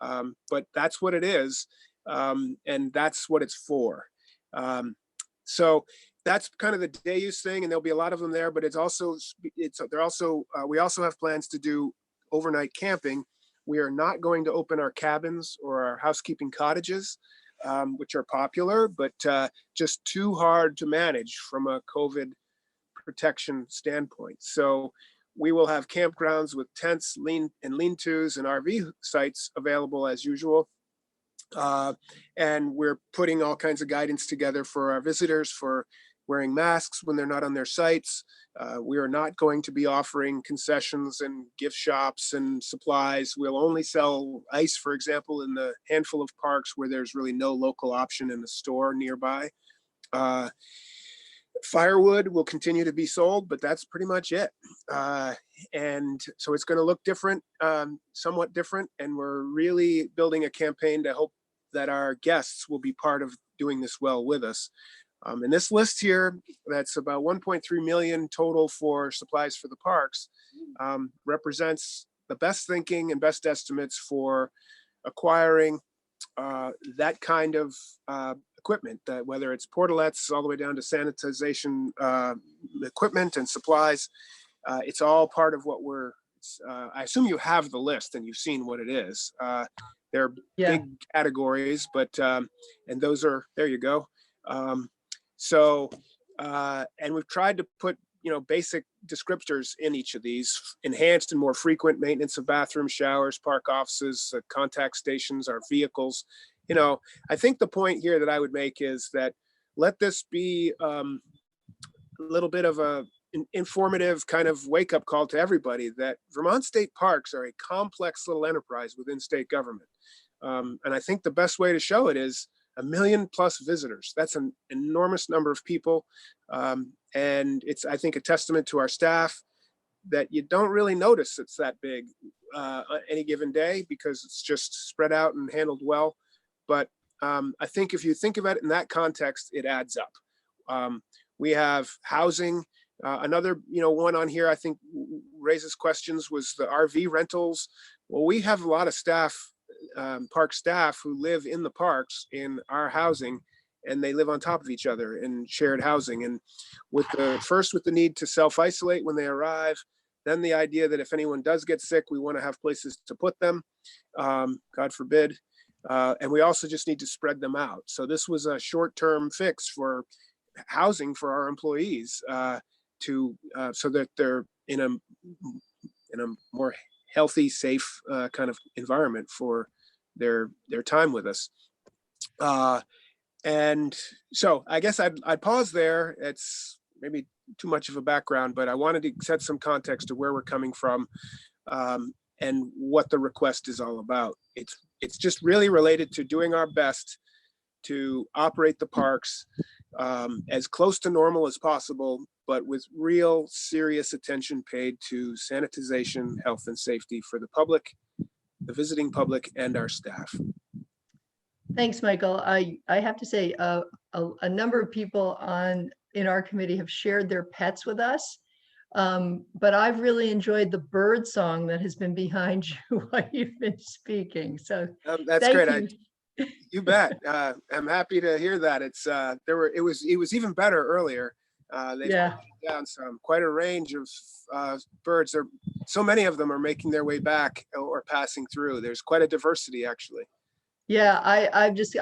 But that's what it is. And that's what it's for. So that's kind of the day use thing, and there'll be a lot of them there, but we also have plans to do overnight camping. We are not going to open our cabins or our housekeeping cottages, which are popular, but just too hard to manage from a COVID protection standpoint. So we will have campgrounds with tents, lean-tos and RV sites available as usual. And we're putting all kinds of guidance together for our visitors for wearing masks when they're not on their sites. We are not going to be offering concessions and gift shops and supplies. We'll only sell ice, for example, in the handful of parks where there's really no local option in the store nearby. Firewood will continue to be sold, but that's pretty much it. And so it's going to look different, somewhat different. And we're really building a campaign to hope that our guests will be part of doing this well with us. And this list here, that's about 1.3 million total for supplies for the parks, represents the best thinking and best estimates for acquiring that kind of equipment, that whether it's portalettes all the way down to sanitization equipment and supplies, it's all part of what we're, I assume you have the list and you've seen what it is. They're big categories, but, and those are, there you go. And we've tried to put, basic descriptors in each of these: enhanced and more frequent maintenance of bathrooms, showers, park offices, contact stations, our vehicles. I think the point here that I would make is that let this be a little bit of an informative kind of wake-up call to everybody that Vermont state parks are a complex little enterprise within state government. And I think the best way to show it is 1 million+ visitors. That's an enormous number of people. And it's, I think, a testament to our staff that you don't really notice it's that big any given day because it's just spread out and handled well. But I think if you think about it in that context, it adds up. We have housing. Another, one on here I think raises questions was the RV rentals. Well, we have a lot of staff, park staff who live in the parks in our housing, and they live on top of each other in shared housing. And with the need to self-isolate when they arrive, then the idea that if anyone does get sick, we want to have places to put them, God forbid. And we also just need to spread them out. So this was a short-term fix for housing for our employees so that they're in a more healthy, safe kind of environment for their time with us. And so I guess I'd pause there. It's maybe too much of a background, but I wanted to set some context to where we're coming from and what the request is all about. It's just really related to doing our best to operate the parks as close to normal as possible, but with real serious attention paid to sanitization, health, and safety for the public, the visiting public, and our staff. Thanks, Michael. I have to say a number of people in our committee have shared their pets with us, but I've really enjoyed the bird song that has been behind you while you've been speaking. So that's great. You bet. I'm happy to hear that. It was even better earlier. They've down quite a range of birds. So many of them are making their way back or passing through. There's quite a diversity, actually. Yeah,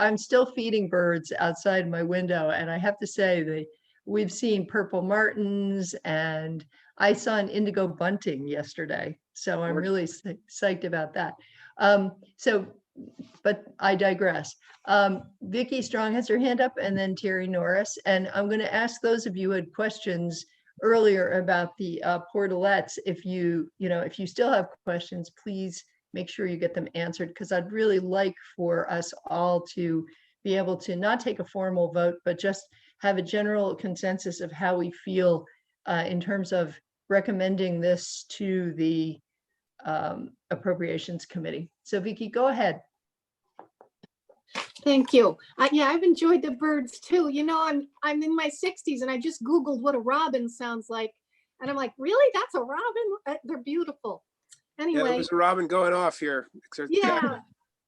I'm still feeding birds outside my window, and I have to say we've seen purple martins, and I saw an indigo bunting yesterday. So I'm really psyched about that. But I digress. Vicki Strong has her hand up, and then Terry Norris. And I'm going to ask those of you who had questions earlier about the portalettes. If you still have questions, please make sure you get them answered, because I'd really like for us all to be able to not take a formal vote, but just have a general consensus of how we feel in terms of recommending this to the Appropriations Committee. So Vicki, go ahead. Thank you. I've enjoyed the birds too. I'm in my 60s and I just Googled what a robin sounds like. And I'm like, really? That's a robin? They're beautiful. Anyway. Yeah, there's a robin going off here. Yeah,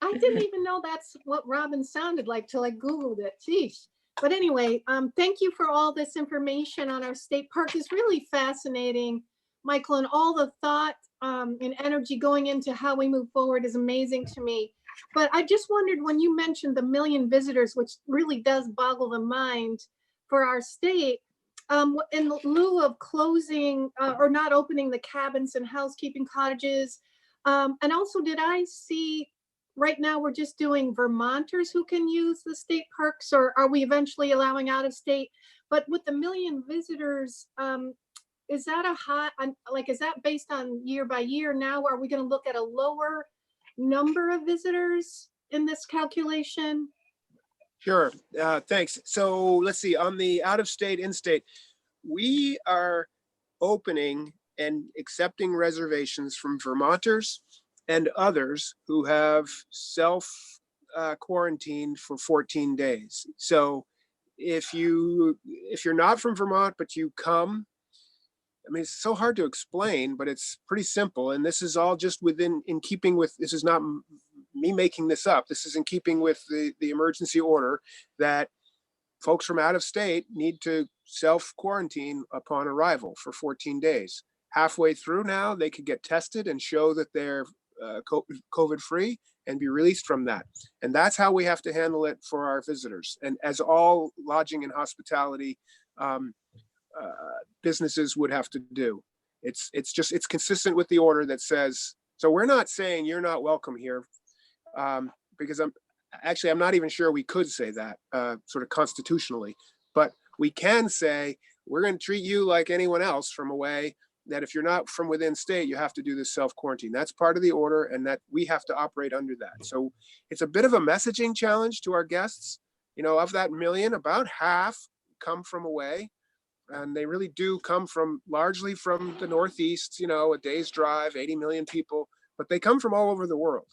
I didn't even know that's what robin sounded like till I Googled it. Geez. But anyway, thank you for all this information on our state park. It's really fascinating, Michael, and all the thought and energy going into how we move forward is amazing to me. But I just wondered, when you mentioned the 1 million visitors, which really does boggle the mind for our state, in lieu of closing or not opening the cabins and housekeeping cottages? And also, did I see right now we're just doing Vermonters who can use the state parks, or are we eventually allowing out of state? But with the 1 million visitors, is that a high, like, is that based on year by year now? Are we going to look at a lower number of visitors in this calculation? Sure, thanks. So let's see, on the out-of-state, in-state, we are opening and accepting reservations from Vermonters and others who have self quarantined for 14 days. So if you're not from Vermont, but you come, I mean, it's so hard to explain, but it's pretty simple. And this is all just in keeping with, this is not me making this up. This is in keeping with the emergency order that folks from out of state need to self-quarantine upon arrival for 14 days. Halfway through now, they could get tested and show that they're COVID-free and be released from that. And that's how we have to handle it for our visitors. And as all lodging and hospitality businesses would have to do. It's consistent with the order that says, so we're not saying you're not welcome here, because I'm not even sure we could say that sort of constitutionally, but we can say we're going to treat you like anyone else from away, that if you're not from within state, you have to do this self-quarantine. That's part of the order, and that we have to operate under that. So it's a bit of a messaging challenge to our guests. You know, of that 1 million, about half come from away, and they really do come largely from the Northeast, you know, a day's drive, 80 million people, but they come from all over the world.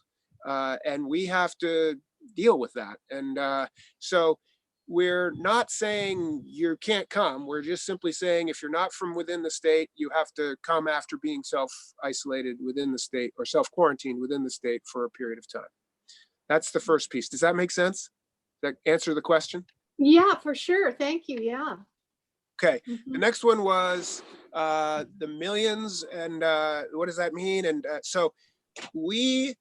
And we have to deal with that. And so we're not saying you can't come. We're just simply saying if you're not from within the state, you have to come after being self-isolated within the state or self-quarantined within the state for a period of time. That's the first piece. Does that make sense? Does that answer the question? Yeah, for sure. Thank you. Yeah. Okay. The next one was the millions, and what does that mean? And so we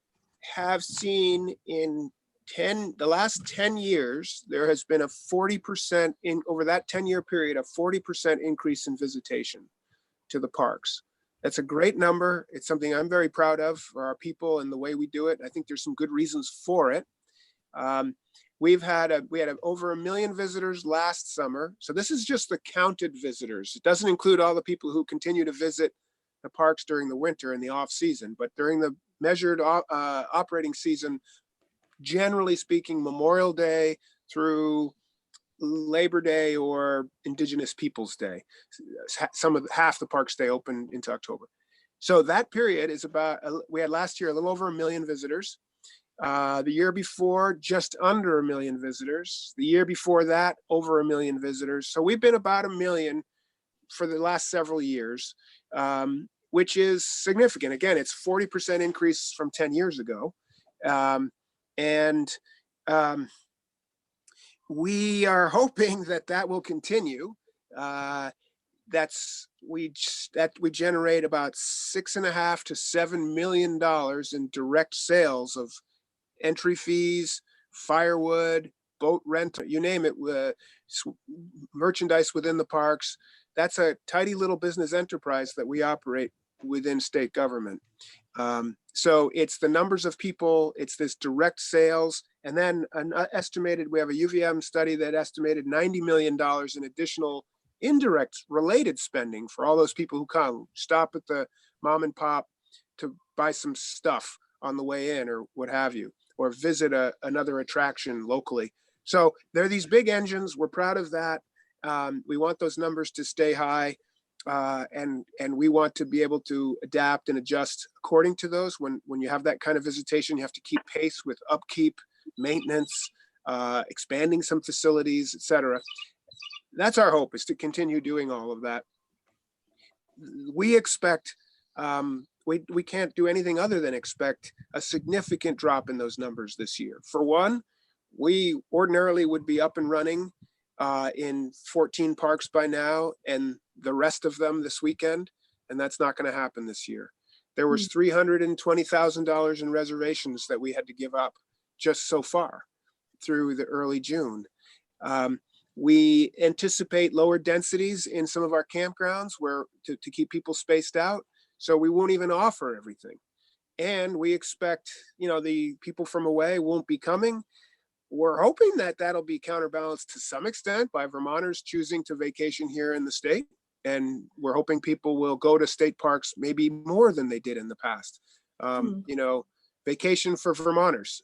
have seen in the last 10 years, there has been a 40% over that 10-year period, a 40% increase in visitation to the parks. That's a great number. It's something I'm very proud of for our people and the way we do it. I think there's some good reasons for it. We had over 1 million visitors last summer. So this is just the counted visitors. It doesn't include all the people who continue to visit the parks during the winter and the off season, but during the measured operating season, generally speaking, Memorial Day through Labor Day or Indigenous Peoples Day. Half the parks stay open into October. So that period is we had last year a little over 1 million visitors. The year before, just under 1 million visitors. The year before that, over 1 million visitors. So we've been about 1 million for the last several years, which is significant. Again, it's 40% increase from 10 years ago. We are hoping that will continue. We generate about $6.5 to $7 million in direct sales of entry fees, firewood, boat rental, you name it, merchandise within the parks. That's a tidy little business enterprise that we operate within state government. So it's the numbers of people, it's this direct sales, and then we have a UVM study that estimated $90 million in additional indirect related spending for all those people who come, stop at the mom and pop to buy some stuff on the way in or what have you, or visit another attraction locally. So there are these big engines. We're proud of that. We want those numbers to stay high. And we want to be able to adapt and adjust according to those. When you have that kind of visitation, you have to keep pace with upkeep, maintenance, expanding some facilities, etc. That's our hope, is to continue doing all of that. We expect, we can't do anything other than expect a significant drop in those numbers this year. For one, we ordinarily would be up and running in 14 parks by now, and the rest of them this weekend, and that's not going to happen this year. There was $320,000 in reservations that we had to give up just so far through the early June. We anticipate lower densities in some of our campgrounds where to keep people spaced out. So we won't even offer everything. And we expect, the people from away won't be coming. We're hoping that that'll be counterbalanced to some extent by Vermonters choosing to vacation here in the state. And we're hoping people will go to state parks maybe more than they did in the past. Vacation for Vermonters.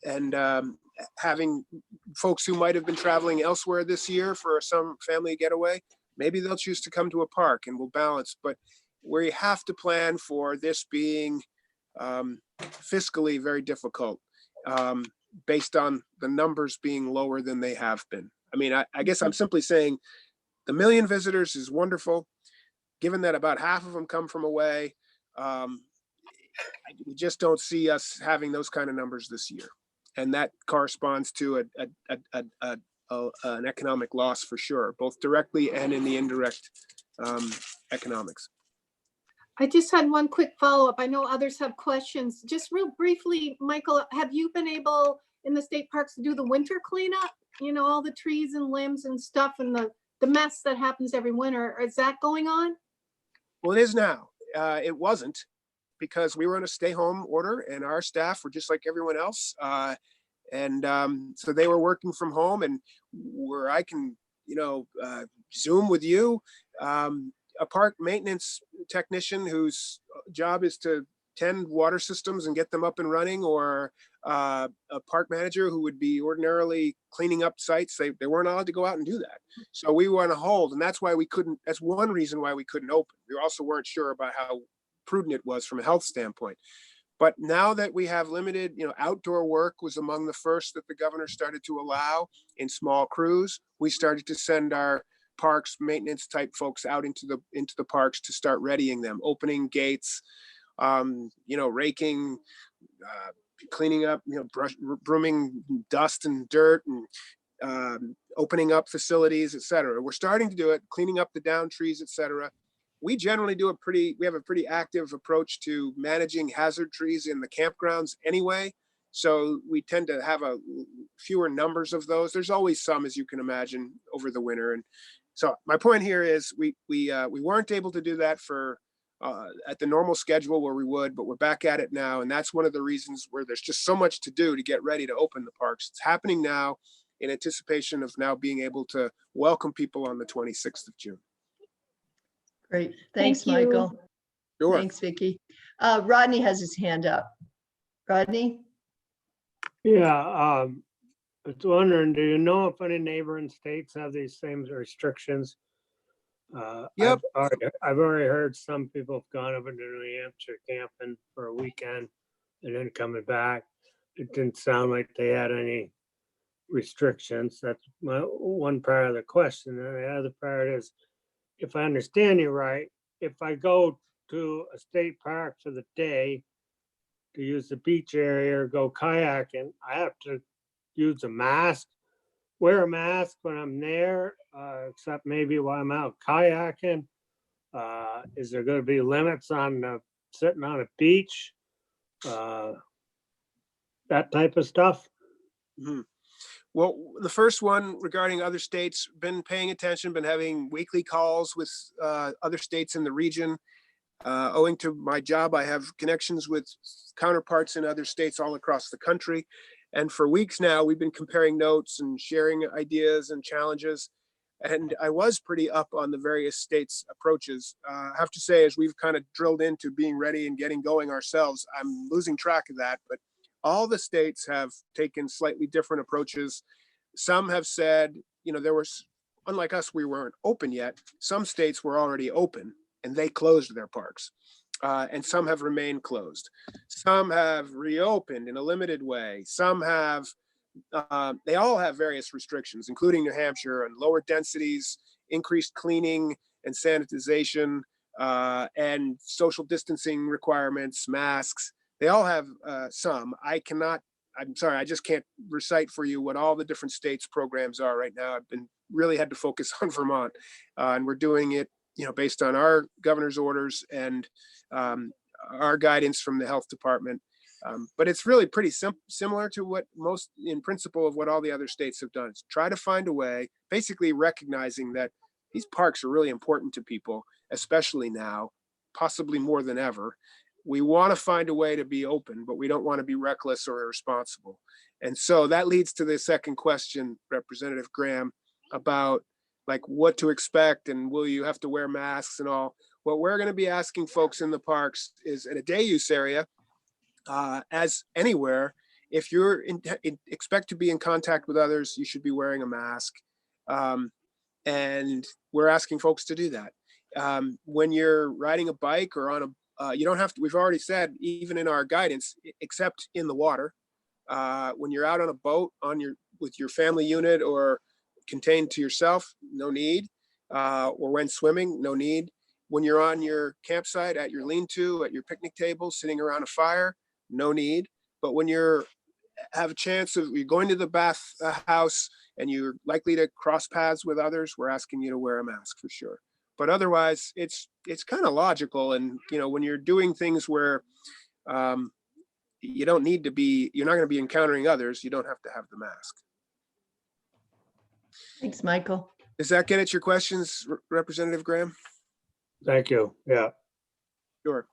And having folks who might have been traveling elsewhere this year for some family getaway, maybe they'll choose to come to a park and we'll balance. But we have to plan for this being fiscally very difficult based on the numbers being lower than they have been. I mean, I guess I'm simply saying the 1 million visitors is wonderful. Given that about half of them come from away, we just don't see us having those kind of numbers this year. And that corresponds to an economic loss for sure, both directly and in the indirect economics. I just had one quick follow-up. I know others have questions. Just real briefly, Michael, have you been able in the state parks to do the winter cleanup? All the trees and limbs and stuff and the mess that happens every winter. Is that going on? Well, it is now. It wasn't, because we were on a stay-home order and our staff were just like everyone else. So they were working from home, and where I can, Zoom with you, a park maintenance technician whose job is to tend water systems and get them up and running, or a park manager who would be ordinarily cleaning up sites. They weren't allowed to go out and do that. So we were on a hold, and that's why we couldn't, that's one reason why we couldn't open. We also weren't sure about how prudent it was from a health standpoint. But now that we have limited, outdoor work was among the first that the governor started to allow in small crews. We started to send our parks maintenance type folks out into the parks to start readying them, opening gates, raking, cleaning up, brooming dust and dirt, and opening up facilities, et cetera. We're starting to do it, cleaning up the down trees, et cetera. We generally we have a pretty active approach to managing hazard trees in the campgrounds anyway. So we tend to have a fewer numbers of those. There's always some, as you can imagine, over the winter. And so my point here is we weren't able to do that for at the normal schedule where we would, but we're back at it now. And that's one of the reasons where there's just so much to do to get ready to open the parks. It's happening now in anticipation of now being able to welcome people on the 26th of June. Great. Thanks, Thank you. Michael. Sure. Thanks, Vicki. Rodney has his hand up. Rodney? Yeah, I was wondering, do you know if any neighboring states have these same restrictions? Yep. I've already heard some people have gone over to New Hampshire camping for a weekend and then coming back. It didn't sound like they had any restrictions. That's one part of the question. And the other part is, if I understand you right, if I go to a state park for the day to use the beach area or go kayaking, I have to use a mask, wear a mask when I'm there, except maybe while I'm out kayaking. Is there going to be limits on sitting on a beach? That type of stuff? Mm-hmm. Well, the first one regarding other states, been paying attention, been having weekly calls with other states in the region. Owing to my job, I have connections with counterparts in other states all across the country. And for weeks now, we've been comparing notes and sharing ideas and challenges. And I was pretty up on the various states' approaches. I have to say, as we've kind of drilled into being ready and getting going ourselves, I'm losing track of that. But all the states have taken slightly different approaches. Some have said, there was, unlike us, we weren't open yet. Some states were already open and they closed their parks. And some have remained closed. Some have reopened in a limited way. Some have, they all have various restrictions, including New Hampshire, and lower densities, increased cleaning and sanitization, and social distancing requirements, masks. They all have some. I'm sorry, I just can't recite for you what all the different states' programs are right now. I've been really had to focus on Vermont, and we're doing it, based on our governor's orders and our guidance from the health department. But it's really pretty similar to what most, in principle, of what all the other states have done. Is try to find a way, basically recognizing that these parks are really important to people, especially now, possibly more than ever. We want to find a way to be open, but we don't want to be reckless or irresponsible. And so that leads to the second question, Representative Graham, about like what to expect and will you have to wear masks and all. What we're going to be asking folks in the parks is, in a day use area, as anywhere, if you're expect to be in contact with others, you should be wearing a mask. And we're asking folks to do that. When you're riding a bike or on a, you don't have to, we've already said, even in our guidance, except in the water, when you're out on a boat with your family unit or contained to yourself, no need. Or when swimming, no need. When you're on your campsite, at your lean-to, at your picnic table, sitting around a fire, no need. But when you're have a chance of, you're going to the bath house and you're likely to cross paths with others, we're asking you to wear a mask for sure. But otherwise, it's kind of logical. And when you're doing things where you don't need to be, you're not going to be encountering others, you don't have to have the mask. Thanks, Michael. Does that get at your questions, Representative Graham? Thank you. Yeah. Sure.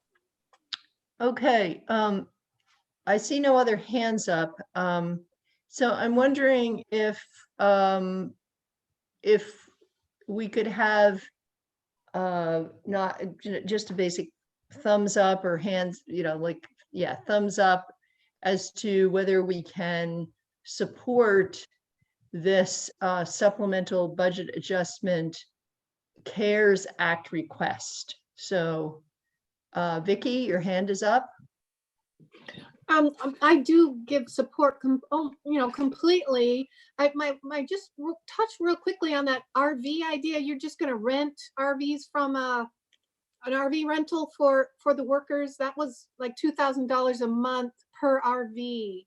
Okay. I see no other hands up. So I'm wondering if we could have not just a basic thumbs up or hands, thumbs up as to whether we can support this supplemental budget adjustment CARES Act request. So Vicky, your hand is up. I do give support, completely. My just touch real quickly on that RV idea. You're just going to rent RVs from an RV rental for the workers. That was like $2,000 a month per RV.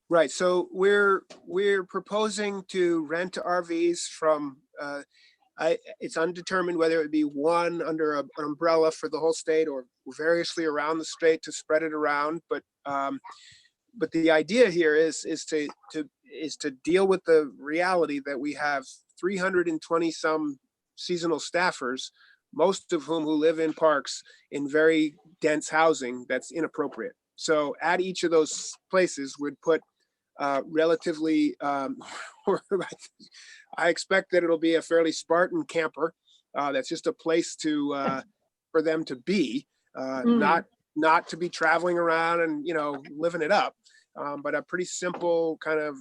Right. So we're proposing to rent RVs from. It's undetermined whether it would be one under an umbrella for the whole state or variously around the state to spread it around. But the idea here is to deal with the reality that we have 320 some seasonal staffers, most of whom who live in parks in very dense housing that's inappropriate. So at each of those places would put relatively, I expect that it'll be a fairly Spartan camper. That's just a place for them to be, not to be traveling around and living it up, but a pretty simple kind of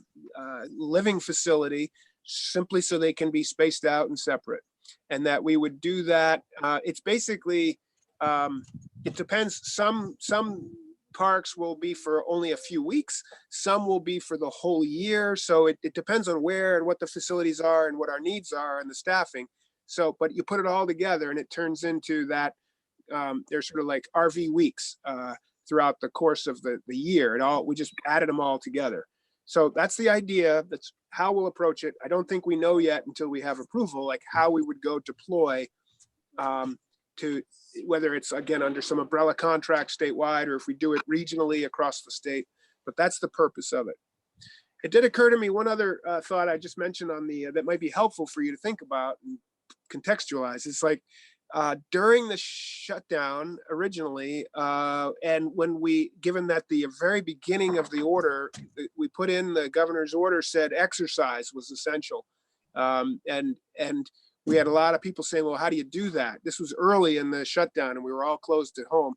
living facility, simply so they can be spaced out and separate. And that we would do that. It's basically, it depends. Some parks will be for only a few weeks. Some will be for the whole year. So it depends on where and what the facilities are and what our needs are and the staffing. So, but you put it all together and it turns into that there's sort of like RV weeks throughout the course of the year. We just added them all together. So that's the idea. That's how we'll approach it. I don't think we know yet until we have approval, like how we would go deploy to whether it's again under some umbrella contract statewide or if we do it regionally across the state, but that's the purpose of it. It did occur to me one other thought I just mentioned on the that might be helpful for you to think about and contextualize. It's like during the shutdown originally, and when given that the very beginning of the order, we put in the governor's order said exercise was essential, and we had a lot of people saying, well, how do you do that? This was early in the shutdown and we were all closed at home.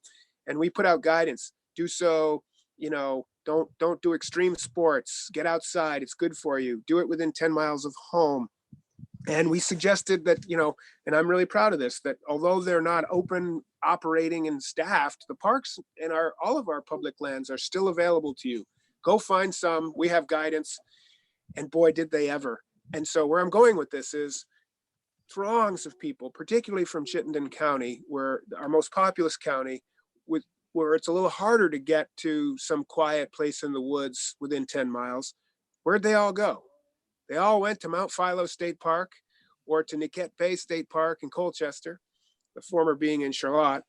And we put out guidance, do so, don't do extreme sports, get outside, it's good for you, do it within 10 miles of home. And we suggested that, and I'm really proud of this, that although they're not open, operating and staffed, the parks and all of our public lands are still available to you. Go find some, we have guidance, and boy, did they ever. And so where I'm going with this is, throngs of people, particularly from Chittenden County, where our most populous county, where it's a little harder to get to some quiet place in the woods within 10 miles. Where'd they all go? They all went to Mount Philo State Park or to Niquette Bay State Park in Colchester, the former being in Charlotte.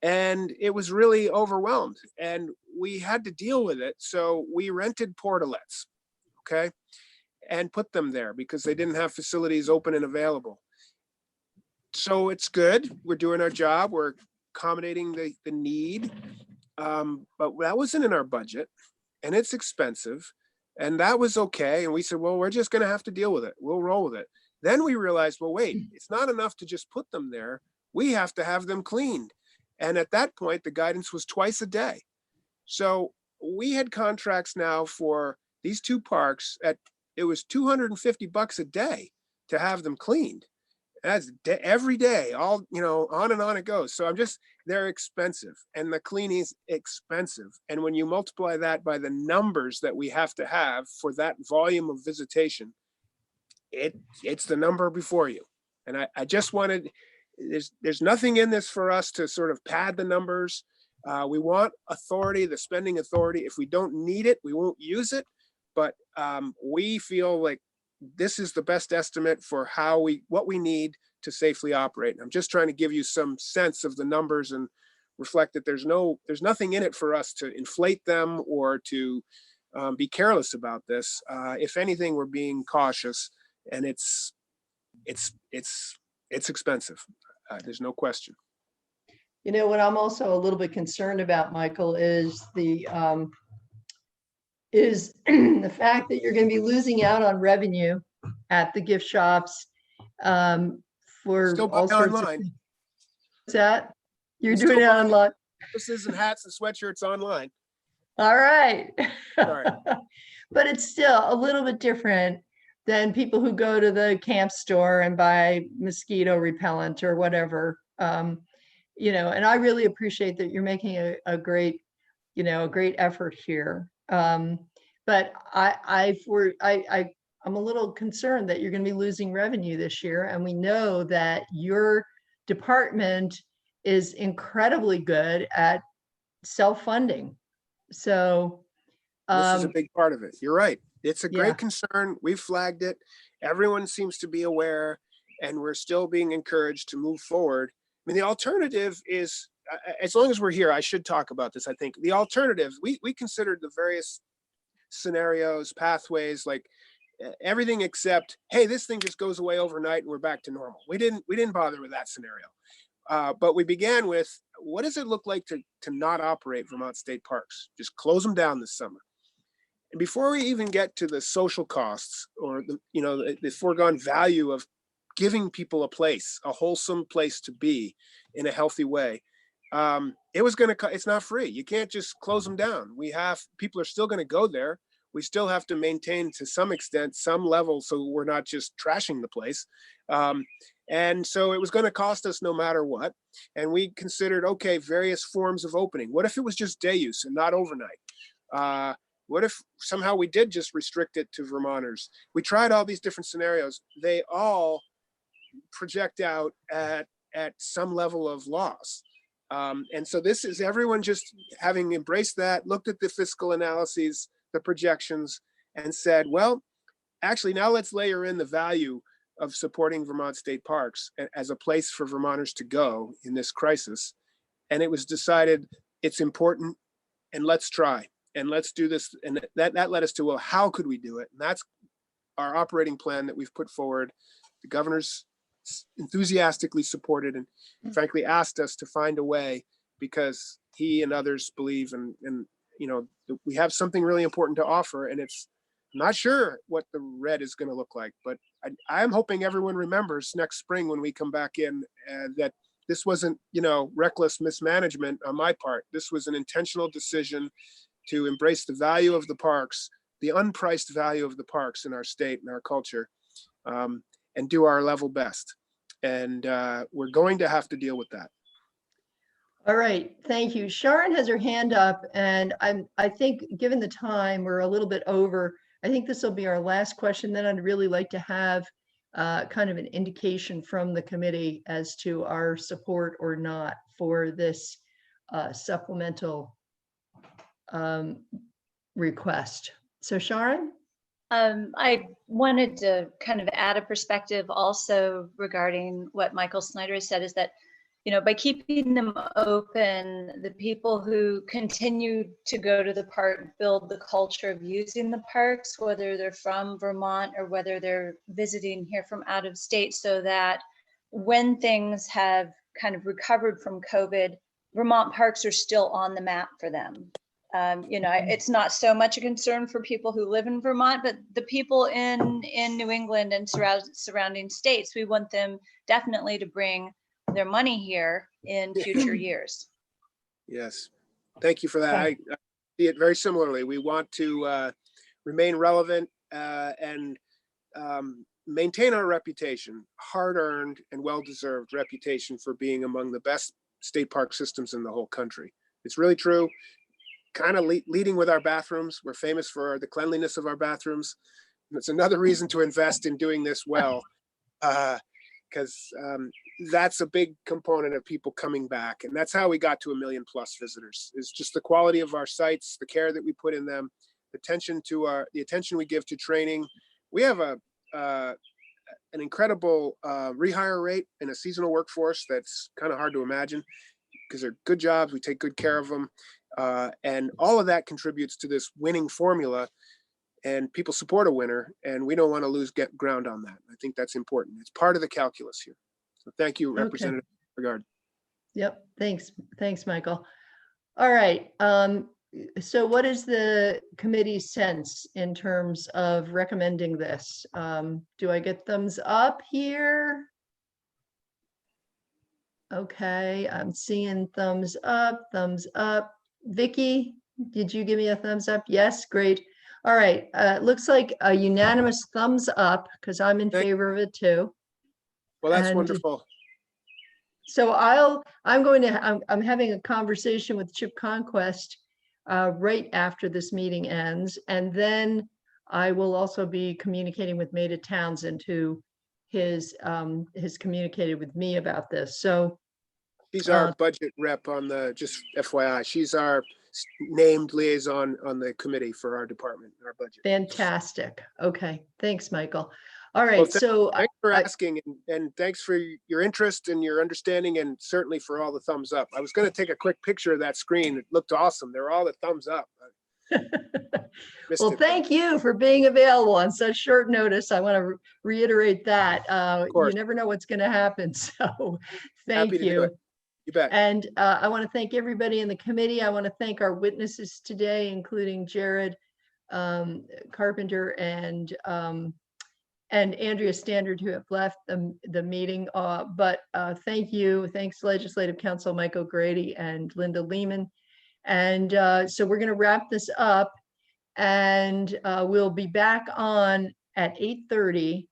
and it was really overwhelmed, and we had to deal with it. So we rented portalets, okay, and put them there because they didn't have facilities open and available. So it's good. We're doing our job. We're accommodating the need. But that wasn't in our budget, and it's expensive, and that was okay. And we said, well, we're just going to have to deal with it. We'll roll with it. Then we realized, well, wait, it's not enough to just put them there. We have to have them cleaned. And at that point, the guidance was twice a day. So we had contracts now for these two parks at, it was $250 a day to have them cleaned. That's every day, all, you know, on and on it goes. So they're expensive, and the cleaning is expensive. And when you multiply that by the numbers that we have to have for that volume of visitation, it's the number before you. And I just wanted, there's nothing in this for us to sort of pad the numbers. We want authority, the spending authority. If we don't need it, we won't use it. But we feel like this is the best estimate for what we need to safely operate. And I'm just trying to give you some sense of the numbers and reflect that there's nothing in it for us to inflate them or to be careless about this. If anything, we're being cautious, and it's expensive. There's no question. You know, what I'm also a little bit concerned about, Michael, is the fact that you're going to be losing out on revenue at the gift shops for Still all sorts online. of. What's that? You're Still doing it buying online. Purses and hats and sweatshirts online. All right. Sorry. But it's still a little bit different than people who go to the camp store and buy mosquito repellent or whatever. You know, and I really appreciate that you're making a great, you know, a great effort here. But I'm a little concerned that you're going to be losing revenue this year. And we know that your department is incredibly good at self-funding. So this is a big part of it. You're right. It's a great yeah. concern. We've flagged it. Everyone seems to be aware, and we're still being encouraged to move forward. I mean, the alternative is, as long as we're here, I should talk about this. I think the alternative, we considered the various scenarios, pathways, like everything except, hey, this thing just goes away overnight and we're back to normal. We didn't bother with that scenario. But we began with, what does it look like to not operate Vermont state parks? Just close them down this summer. And before we even get to the social costs or the foregone value of giving people a place, a wholesome place to be in a healthy way, it's not free. You can't just close them down. People are still going to go there. We still have to maintain, to some extent, some level, so we're not just trashing the place. And so it was going to cost us no matter what. And we considered, okay, various forms of opening. What if it was just day use and not overnight? What if somehow we did just restrict it to Vermonters? We tried all these different scenarios. They all project out at some level of loss. And so this is everyone just having embraced that, looked at the fiscal analyses, the projections, and said, well, actually, now let's layer in the value of supporting Vermont state parks as a place for Vermonters to go in this crisis. And it was decided it's important, and let's try, and let's do this. And that led us to, well, how could we do it? And that's our operating plan that we've put forward. The governor's enthusiastically supported and frankly asked us to find a way, because he and others believe and we have something really important to offer, and it's not sure what the red is going to look like, but I'm hoping everyone remembers next spring when we come back in that this wasn't reckless mismanagement on my part. This was an intentional decision to embrace the value of the parks, the unpriced value of the parks in our state and our culture, and do our level best. And we're going to have to deal with that. All right, thank you. Sharon has her hand up, and I think given the time, we're a little bit over. I think this will be our last question. Then I'd really like to have kind of an indication from the committee as to our support or not for this supplemental request. So Sharon? I wanted to kind of add a perspective also regarding what Michael Snyder has said, is that, by keeping them open, the people who continue to go to the park build the culture of using the parks, whether they're from Vermont or whether they're visiting here from out of state, so that when things have kind of recovered from COVID, Vermont parks are still on the map for them. It's not so much a concern for people who live in Vermont, but the people in New England and surrounding states, we want them definitely to bring their money here in future years. Yes, thank you for that. I see it very similarly. We want to remain relevant and maintain our reputation, hard-earned and well-deserved reputation for being among the best state park systems in the whole country. It's really true. Kind of leading with our bathrooms. We're famous for the cleanliness of our bathrooms. It's another reason to invest in doing this well, because that's a big component of people coming back. And that's how we got to 1 million+ visitors, is just the quality of our sites, the care that we put in them, the attention we give to training. We have an incredible rehire rate in a seasonal workforce that's kind of hard to imagine, because they're good jobs. We take good care of them. And all of that contributes to this winning formula, and people support a winner, and we don't want to lose ground on that. I think that's important. It's part of the calculus here. So thank you, Representative Regard. Yep. Thanks, Michael. All right. So what is the committee's sense in terms of recommending this? Do I get thumbs up here? Okay, I'm seeing thumbs up, thumbs up. Vicky, did you give me a thumbs up? Yes, great. All right, looks like a unanimous thumbs up, because I'm in favor of it too. Well, that's wonderful. So I'm having a conversation with Chip Conquest right after this meeting ends, and then I will also be communicating with Maida Townsend, who has communicated with me about this. So she's our budget rep on the, just FYI, she's our named liaison on the committee for our department, our budget. Fantastic. Okay, thanks, Michael. All right, Well, so thanks for asking, and thanks for your interest and your understanding, and certainly for all the thumbs up. I was going to take a quick picture of that screen. It looked awesome. They're all the thumbs up. Well, thank you for being available on such short notice. I want to reiterate that. You never know what's going to happen. So thank you. You bet. And I want to thank everybody in the committee. I want to thank our witnesses today, including Jared Carpenter and Andrea Standard, who have left the meeting. But thank you. Thanks, Legislative Counsel Mike O'Grady and Linda Lehman. And so we're going to wrap this up, and we'll be back on at 8:30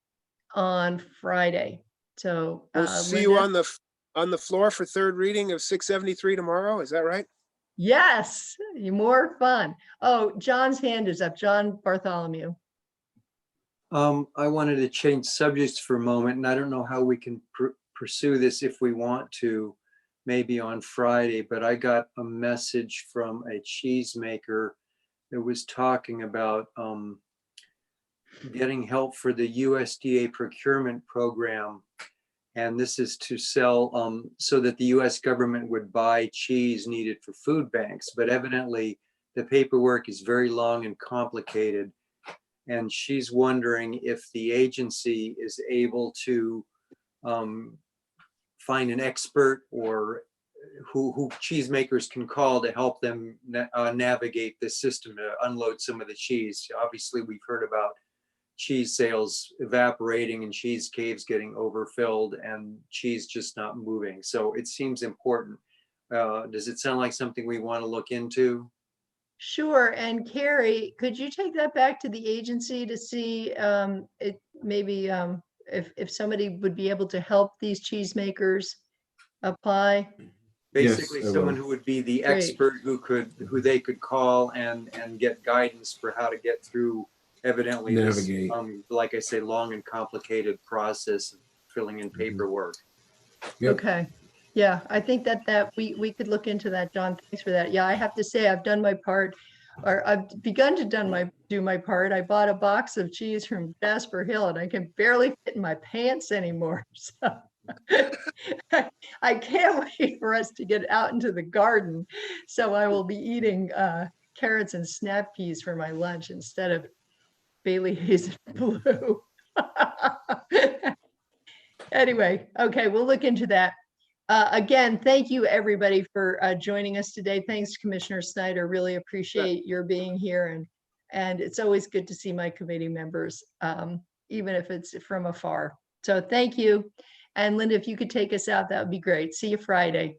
on Friday. So we'll see you on the floor for third reading of 673 tomorrow. Is that right? Yes, more fun. Oh, John's hand is up. John Bartholomew. I wanted to change subjects for a moment, and I don't know how we can pursue this if we want to, maybe on Friday, but I got a message from a cheesemaker that was talking about getting help for the USDA procurement program. And this is to sell so that the US government would buy cheese needed for food banks. But evidently the paperwork is very long and complicated. And she's wondering if the agency is able to find an expert or who cheesemakers can call to help them navigate this system to unload some of the cheese. Obviously, we've heard about cheese sales evaporating and cheese caves getting overfilled and cheese just not moving. So it seems important. Does it sound like something we want to look into? Sure. And Carrie, could you take that back to the agency to see if somebody would be able to help these cheesemakers apply? Basically, Yes, someone who would be the Great. expert who they could call and get guidance for how to get through evidently Navigate. this, like I say, long and complicated process of filling in paperwork. Yep. Okay. Yeah, I think that we could look into that, John. Thanks for that. Yeah, I have to say I've done my part, or I've begun to do my part. I bought a box of cheese from Jasper Hill and I can barely fit in my pants anymore. So I can't wait for us to get out into the garden. So I will be eating carrots and snap peas for my lunch instead of Bailey Hayes and blue. Anyway, okay, we'll look into that. Again, thank you everybody for joining us today. Thanks, Commissioner Snyder. Really appreciate your being here, and it's always good to see my committee members, even if it's from afar. So thank you. And Linda, if you could take us out, that would be great. See you Friday.